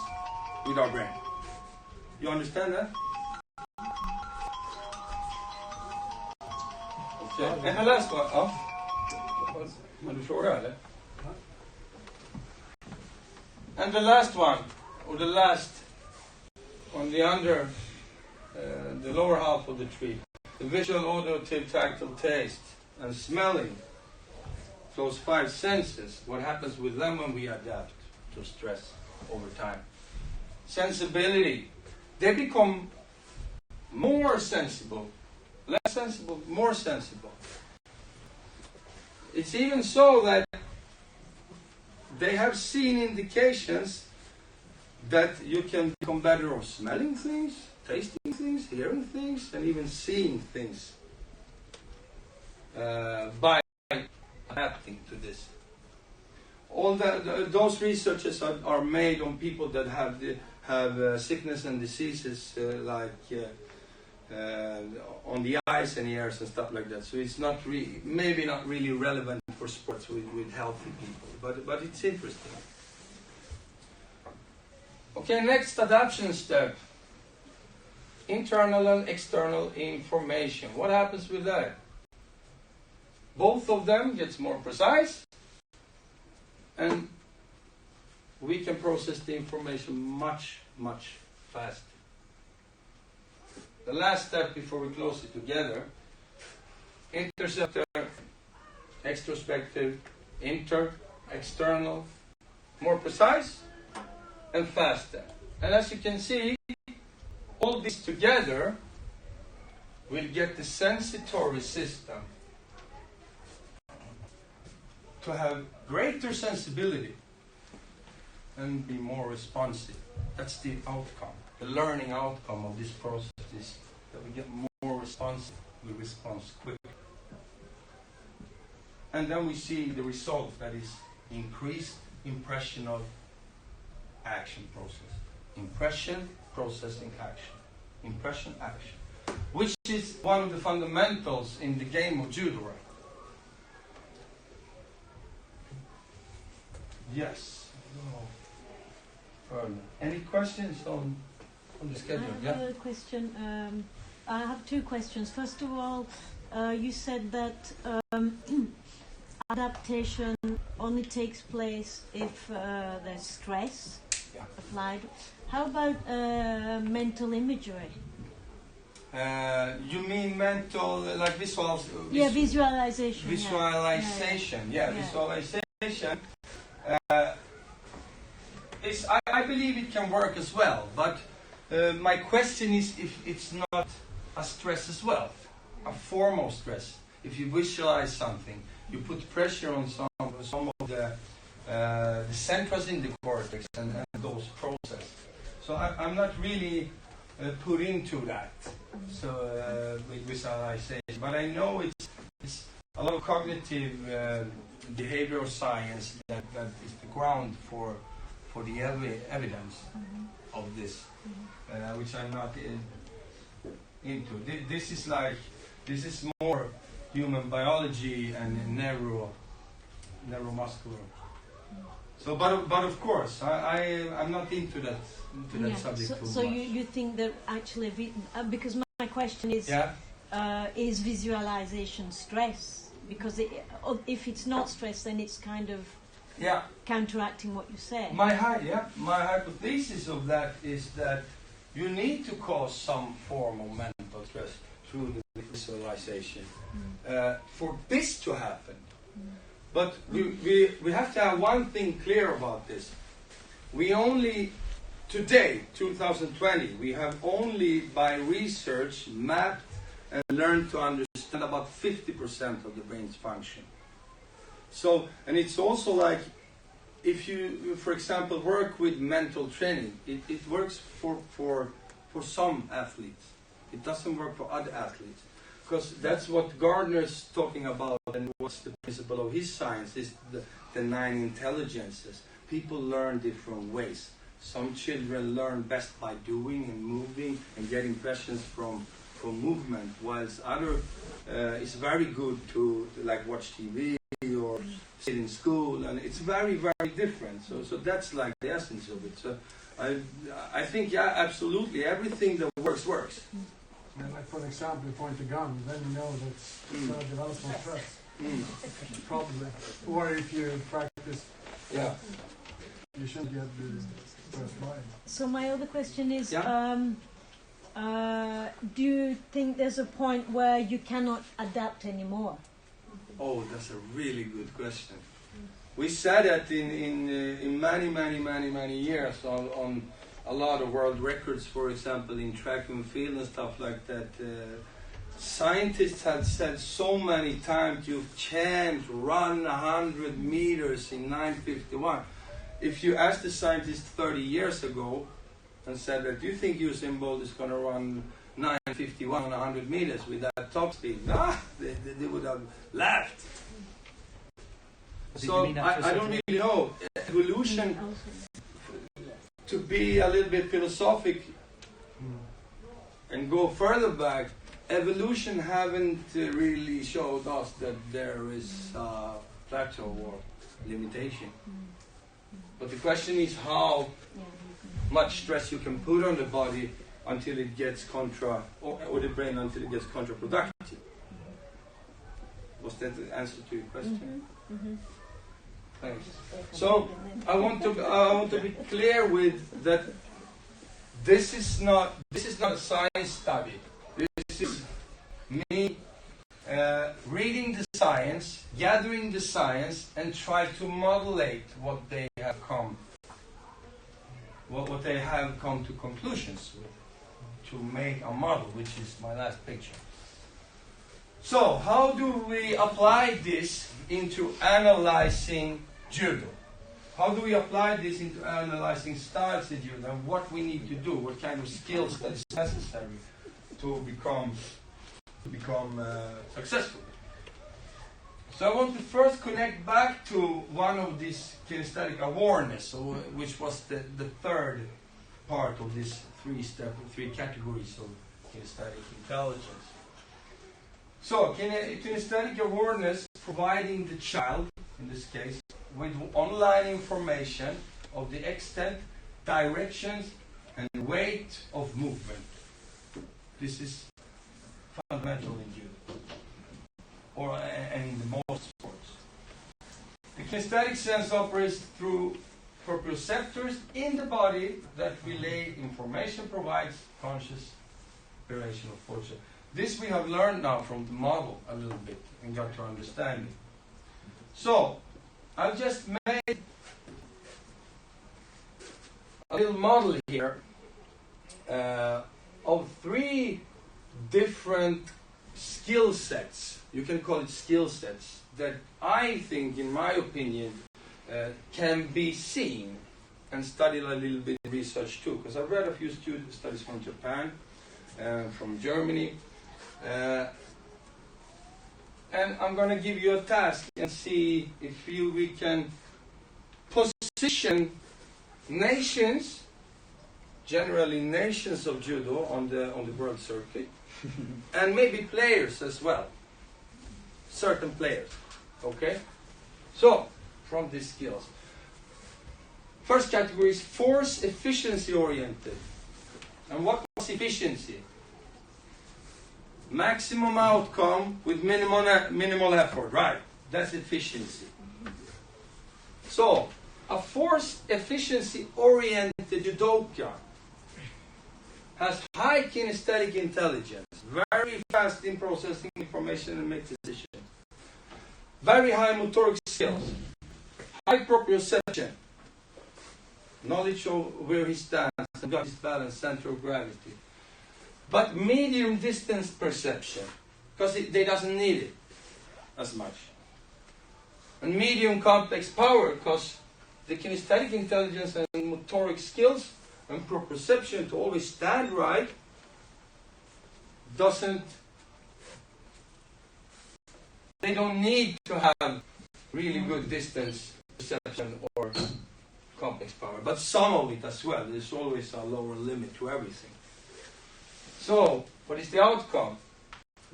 with our brain. You understand that? Okay. And the last one. Vill du fråga eller? And the last one, or the last, on the the lower half of the tree, the visual, auditive, tactile, taste, and smelling. Those 5 senses, what happens with them when we adapt to stress over time? Sensibility. They become more sensible, less sensible, more sensible. It's even so that they have seen indications that you can become better of smelling things, tasting things, hearing things, and even seeing things by adapting to this. All those researches are made on people that have sickness and diseases like on the eyes and ears and stuff like that. So it's not maybe not really relevant for sports with healthy people, but it's interesting. Okay, next adaptation step. Internal and external information. What happens with that? Both of them gets more precise, and we can process the information much, much faster. The last step before we close it together, interceptor, extrospective, external, more precise and faster. And as you can see, all this together will get the sensitory system to have greater sensibility and be more responsive. That's the outcome. The learning outcome of this process is that we get more responsive, we respond quicker. And then we see the result, that is increased impression of action process. Impression, processing, action. Impression, action. Which is one of the fundamentals in the game of judo, right? Yes. Any questions on the schedule? I have a question. I have 2 questions. First of all, you said that adaptation only takes place if there's stress applied. How about mental imagery? You mean mental, like visuals? Yeah, visualization. Visualization, visualization. I believe it can work as well, but my question is if it's not a stress as well, a form of stress. If you visualize something, you put pressure on some of the centers in the cortex and those processes. So I'm not really put into that. So with visualization, but I know it's a lot of cognitive behavioral science that is the ground for the evidence of this, which I'm not into. This is more human biology and neuromuscular. So, but of course, I'm not into that subject too much. So you think that actually, because my question is, is visualization stress? Because if it's not stress, then it's kind of counteracting what you say. My hypothesis of that is that you need to cause some form of mental stress through the visualization for this to happen. But we have to have one thing clear about this. We only, today, 2020, we have only by research mapped and learned to understand about 50% of the brain's function. So, and it's also like, if you, for example, work with mental training, it works for some athletes. It doesn't work for other athletes. Because that's what Gardner's talking about, and what's the principle of his science is the 9 intelligences. People learn different ways. Some children learn best by doing and moving and getting impressions from movement, whilst other is very good to like watch TV or sit in school, and it's very, very different. So that's like the essence of it. So I think, absolutely, everything that works. And like for example, you point a gun, then you know that's developmental stress. Probably. Or if you practice, you shouldn't get the first bite. So my other question is, do you think there's a point where you cannot adapt anymore? Oh, that's a really good question. We said that in many years on a lot of world records, for example, in track and field and stuff like that. Scientists had said so many times, you can't run 100 meters in 9:51. If you asked the scientist 30 years ago and said that, do you think Usain Bolt is going to run 9:51 on 100 meters with that top speed? They would have laughed. So I don't really know. Evolution, to be a little bit philosophic and go further back, evolution haven't really showed us that there is a plateau or limitation. But the question is how much stress you can put on the body until it gets or the brain until it gets counterproductive. Was that the answer to your question? Thanks. So I want to be clear with that. This is not a science study. This is me reading the science, gathering the science, and try to modulate what they have come to conclusions with, to make a model, which is my last picture. So, how do we apply this into analyzing judo? How do we apply this into analyzing styles in judo, and what we need to do, what kind of skills that is necessary to become successful? So I want to first connect back to one of these kinesthetic awareness, which was the third part of this three categories of kinesthetic intelligence. So, kinesthetic awareness, providing the child, in this case, with online information of the extent, directions, and weight of movement. This is fundamental in judo, and in most sports. The kinesthetic sense operates through proprioceptors in the body that relay information, provides conscious operation of force. This we have learned now from the model a little bit and got to understand it. So, I've just made a little model here of 3 different skill sets. You can call it skill sets that I think, in my opinion, can be seen and studied a little bit in research too. Because I've read a few studies from Japan, from Germany, and I'm going to give you a task and see if we can position nations, generally nations of judo on the world circuit, and maybe players as well, certain players. Okay, so from these skills, first category is force efficiency oriented. And what was efficiency? Maximum outcome with minimal effort, right? That's efficiency. So, a force efficiency oriented judoka has high kinesthetic intelligence, very fast in processing information and make decisions, very high motoric skills, high proprioception, knowledge of where he stands and got his balance, center of gravity, but medium distance perception, because they doesn't need it as much, and medium complex power, because the kinesthetic intelligence and motoric skills and proprioception to always stand right they don't need to have really good distance perception or complex power, but some of it as well. There's always a lower limit to everything. So, what is the outcome?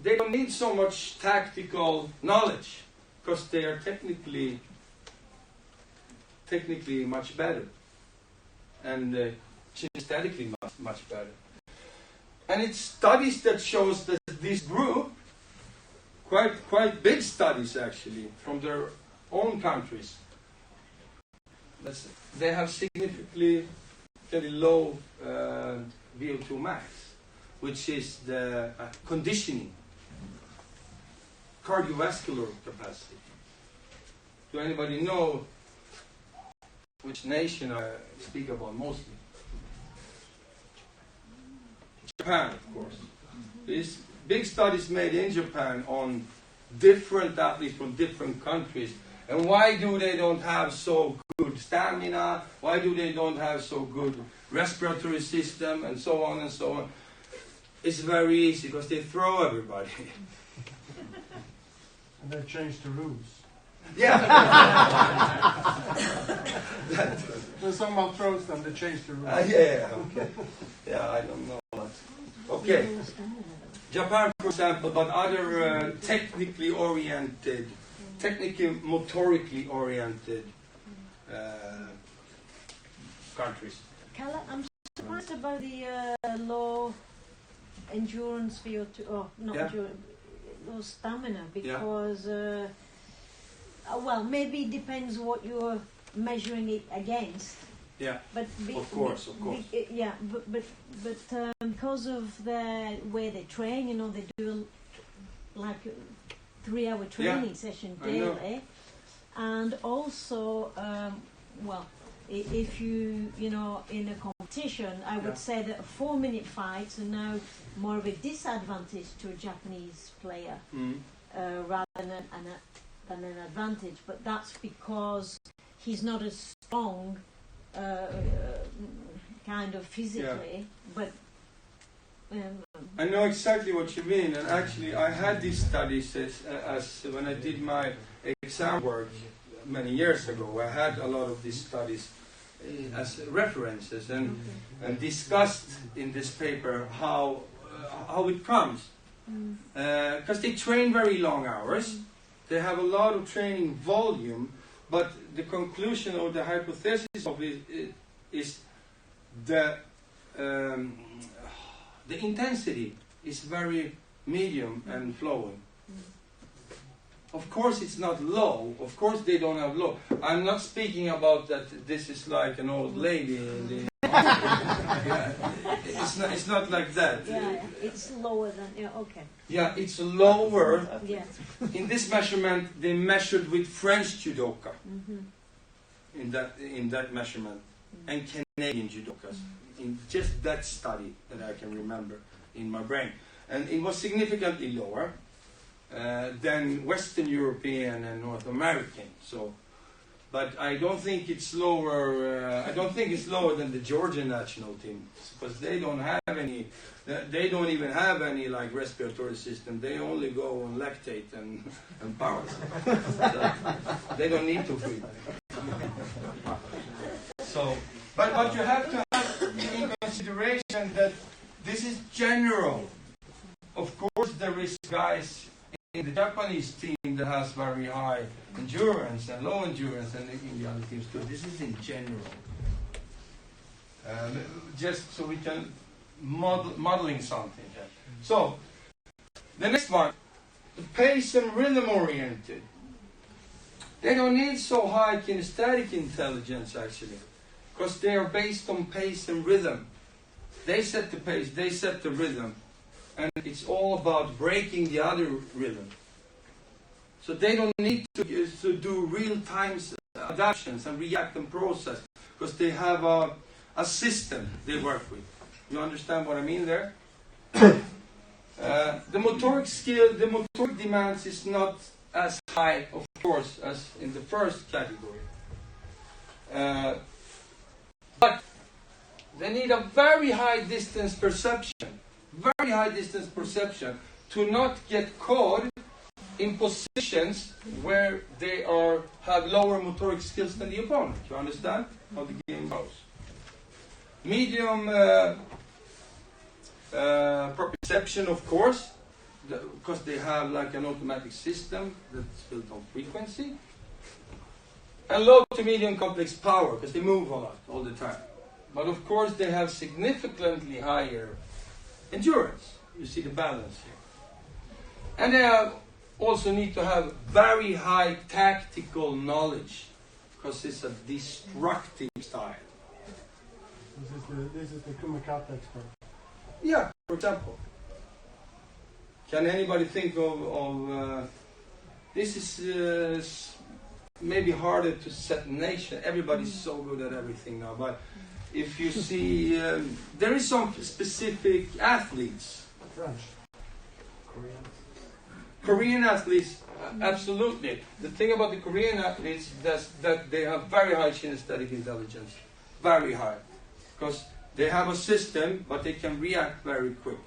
They don't need so much tactical knowledge because they are technically much better and kinesthetically much better. And it's studies that shows that this group, quite big studies actually, from their own countries, they have significantly very low VO2 max, which is the conditioning, cardiovascular capacity. Do anybody know which nation I speak about mostly? Japan, of course. These big studies made in Japan on different athletes from different countries. And why do they don't have so good stamina? Why do they don't have so good respiratory system? And so on and so on. It's very easy because they throw everybody. And they changed the rules. Yeah. When someone throws them, they change the rules. Yeah, okay. Yeah, I don't know that. Okay. Japan, for example, but other technically motorically oriented countries. Kalle, I'm surprised about the low endurance VO2, low stamina, because, well, maybe it depends what you're measuring it against. Yeah, of course. But because of the way they train, you know, they do like a 3-hour training session daily, and also, well, if you know, in a competition, I would say that 4-minute fights are now more of a disadvantage to a Japanese player rather than an advantage. But that's because he's not as strong, kind of physically, but. I know exactly what you mean, and actually I had these studies as when I did my exam work many years ago. I had a lot of these studies as references and discussed in this paper how it comes, because they train very long hours, they have a lot of training volume, but the conclusion or the hypothesis of it is the intensity is very medium and flowing. Of course it's not low. Of course they don't have low. I'm not speaking about that this is like an old lady in the yeah. It's not like that. Yeah, it's lower than, yeah, okay. Yeah, it's lower. Yeah. In this measurement, they measured with French judoka. In that measurement, and Canadian judokas. In just that study that I can remember in my brain. And it was significantly lower than Western European and North American. So, but I don't think it's lower. I don't think it's lower than the Georgian national team, because they don't have any. They don't even have any like respiratory system. They only go on lactate and power. So they don't need to breathe. So, but you have to have in consideration that this is general. Of course, there is guys in the Japanese team that has very high endurance and low endurance, and in the other teams too. This is in general. Just so we can modeling something here. So, the next one, pace and rhythm oriented. They don't need so high kinesthetic intelligence actually, because they are based on pace and rhythm. They set the pace, they set the rhythm. And it's all about breaking the other rhythm. So they don't need to do real-time adaptations and react and process, because they have a system they work with. You understand what I mean there? The motoric skill, the motoric demands is not as high, of course, as in the first category. But they need a very high distance perception. Very high distance perception to not get caught in positions where they have lower motoric skills than the opponent. You understand how the game goes? Medium proprioception, of course, because they have like an automatic system that's built on frequency. And low to medium complex power, because they move a lot all the time. But of course they have significantly higher endurance. You see the balance here. And they also need to have very high tactical knowledge, because it's a destructive style. This is the Kumakata expert. Yeah, for example. Can anybody think of this is maybe harder to set nation. Everybody's so good at everything now, but if you see, there is some specific athletes. French. Korean athletes, absolutely. The thing about the Korean athletes is that they have very high kinesthetic intelligence. Very high. Because they have a system, but they can react very quick.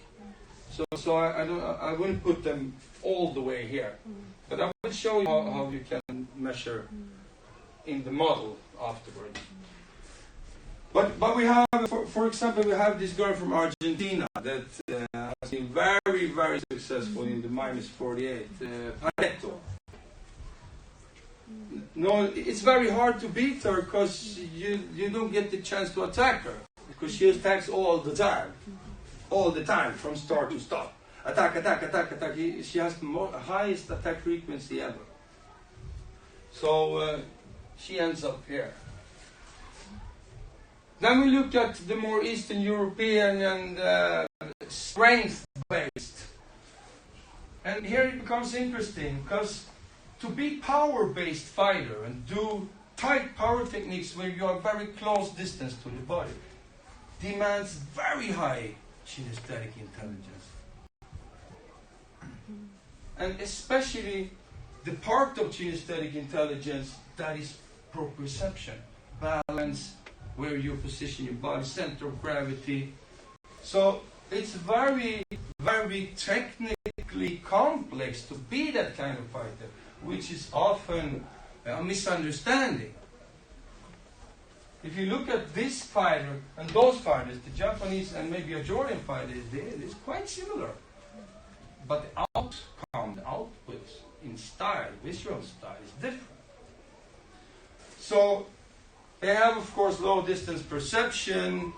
So I wouldn't put them all the way here. But I will show you how you can measure in the model afterwards. But we have, for example, we have this girl from Argentina that has been very, very successful in the -48, Pareto. No, it's very hard to beat her because you don't get the chance to attack her, because she attacks all the time, from start to stop. Attack, attack, attack, attack. She has the highest attack frequency ever. So she ends up here. Then we look at the more Eastern European and strength-based. And here it becomes interesting, because to be power-based fighter and do tight power techniques where you are very close distance to the body demands very high kinesthetic intelligence. And especially the part of kinesthetic intelligence that is proprioception, balance, where you position your body, center of gravity. So it's very, very technically complex to be that kind of fighter, which is often a misunderstanding. If you look at this fighter and those fighters, the Japanese and maybe a Georgian fighter, it's quite similar. But the outcome, the outputs in style, visual style, is different. So they have, of course, low distance perception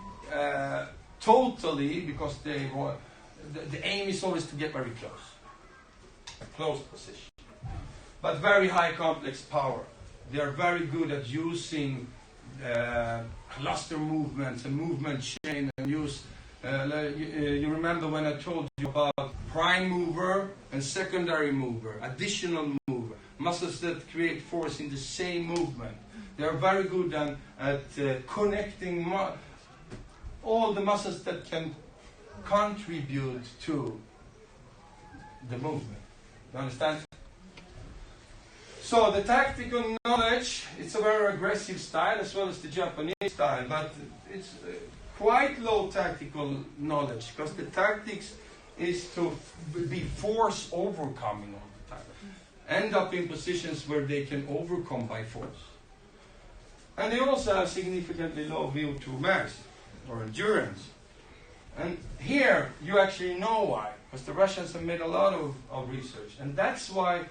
totally, because the aim is always to get very close, a close position. but very high complex power. They are very good at using cluster movements and movement chain and use. You remember when I told you about prime mover and secondary mover, additional mover, muscles that create force in the same movement. They are very good at connecting all the muscles that can contribute to the movement. You understand? So the tactical knowledge, it's a very aggressive style as well as the Japanese style, but it's quite low tactical knowledge because the tactics is to be force overcoming all the time. End up in positions where they can overcome by force. And they also have significantly low VO2 max or endurance. And here you actually know why, because the Russians have made a lot of research, and that's why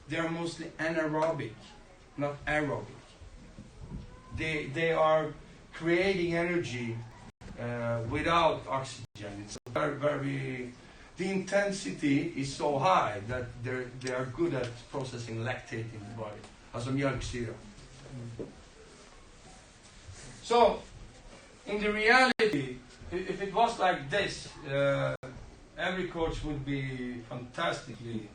they are mostly anaerobic, not aerobic. They are creating energy without oxygen. It's very. The intensity is so high that they are good at processing lactate in the body, alltså mjölksyra. So, in the reality, if it was like this, every coach would be fantastically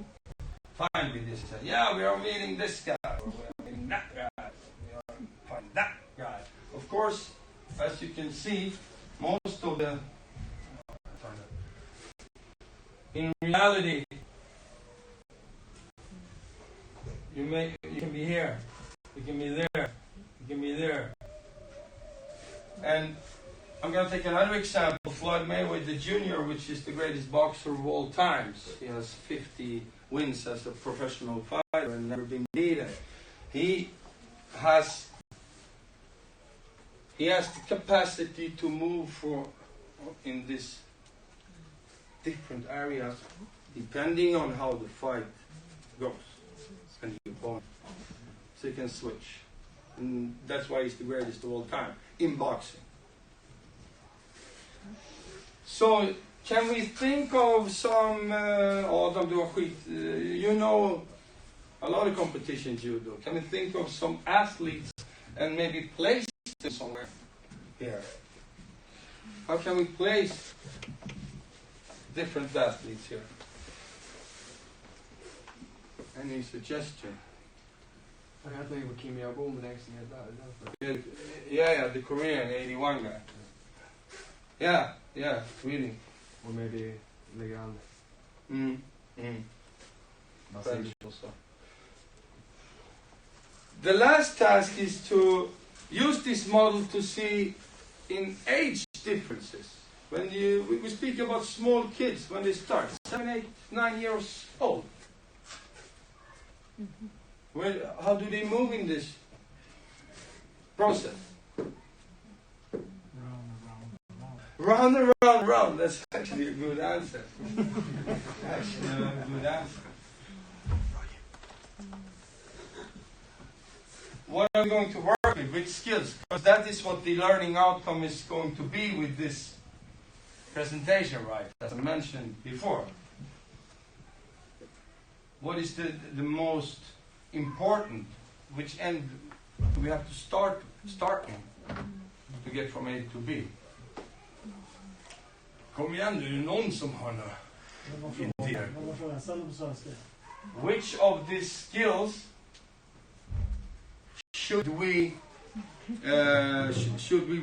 fine with this. Yeah, we are meeting this guy, or we are meeting that guy, we are finding that guy. Of course, as you can see, most of the... In reality, you can be here, you can be there, you can be there. And I'm going to take another example, Floyd Mayweather Jr., which is the greatest boxer of all times. He has 50 wins as a professional fighter and never been beaten. He has the capacity to move in these different areas depending on how the fight goes. And he won. So he can switch. And that's why he's the greatest of all time in boxing. So, can we think of some, Adam, du har you know a lot of competition judo. Can we think of some athletes and maybe place them somewhere here? How can we place different athletes here? Any suggestion? I can't think of Kim Jong-un next year. Yeah, the Korean 81 guy. Yeah, really. Or maybe Legal. French also. The last task is to use this model to see in age differences. When we speak about small kids when they start, 7, 8, 9 years old. How do they move in this process? Round and round, round. That's actually a good answer. Actually a good answer. What are we going to work with? Which skills? Because that is what the learning outcome is going to be with this presentation, right? As I mentioned before. What is the most important? Which end do we have to start in to get from A to B? Kom igen nu, är det någon som har några idéer? Which of these skills should we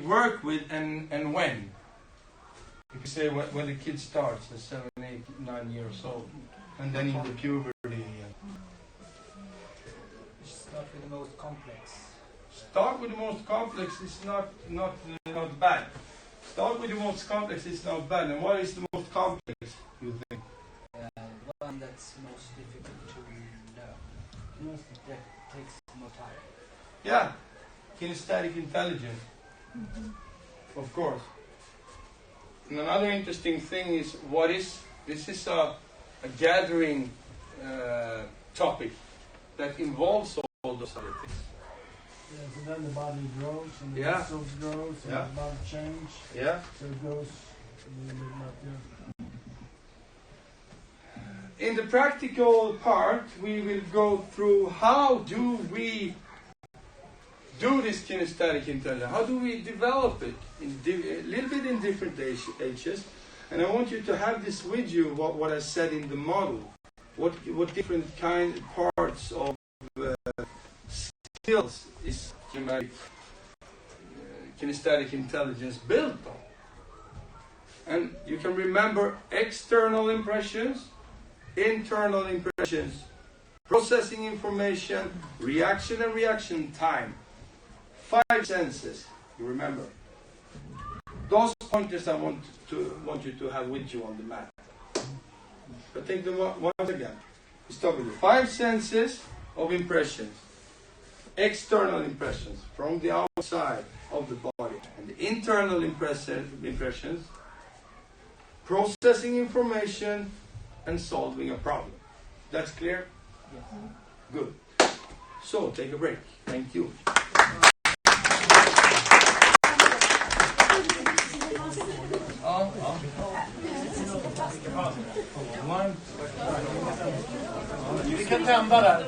work with and when? If you say when the kid starts at 7, 8, 9 years old, and then in the puberty. Start with the most complex. Start with the most complex is not bad. Start with the most complex is not bad. And what is the most complex, you think? One that's most difficult to learn. That takes more time. Yeah, kinesthetic intelligence. Of course. And another interesting thing is this is a gathering topic that involves all those other things. Yeah, so then the body grows and the Yeah. muscles grows and Yeah. the body change. Yeah. So it goes a little bit like in the practical part, we will go through how do we do this kinesthetic intelligence? How do we develop it? A little bit in different ages. And I want you to have this with you, what I said in the model. What different parts of skills is kinesthetic intelligence built on. And you can remember external impressions, internal impressions, processing information, reaction and reaction time. 5 senses, you remember. Those pointers I want you to have with you on the map. But take them once again. We start with the 5 senses of impressions. External impressions from the outside of the body. And the internal impressions, processing information and solving a problem. That's clear? Yes. Good. So, take a break. Thank you. Vi kan tända där.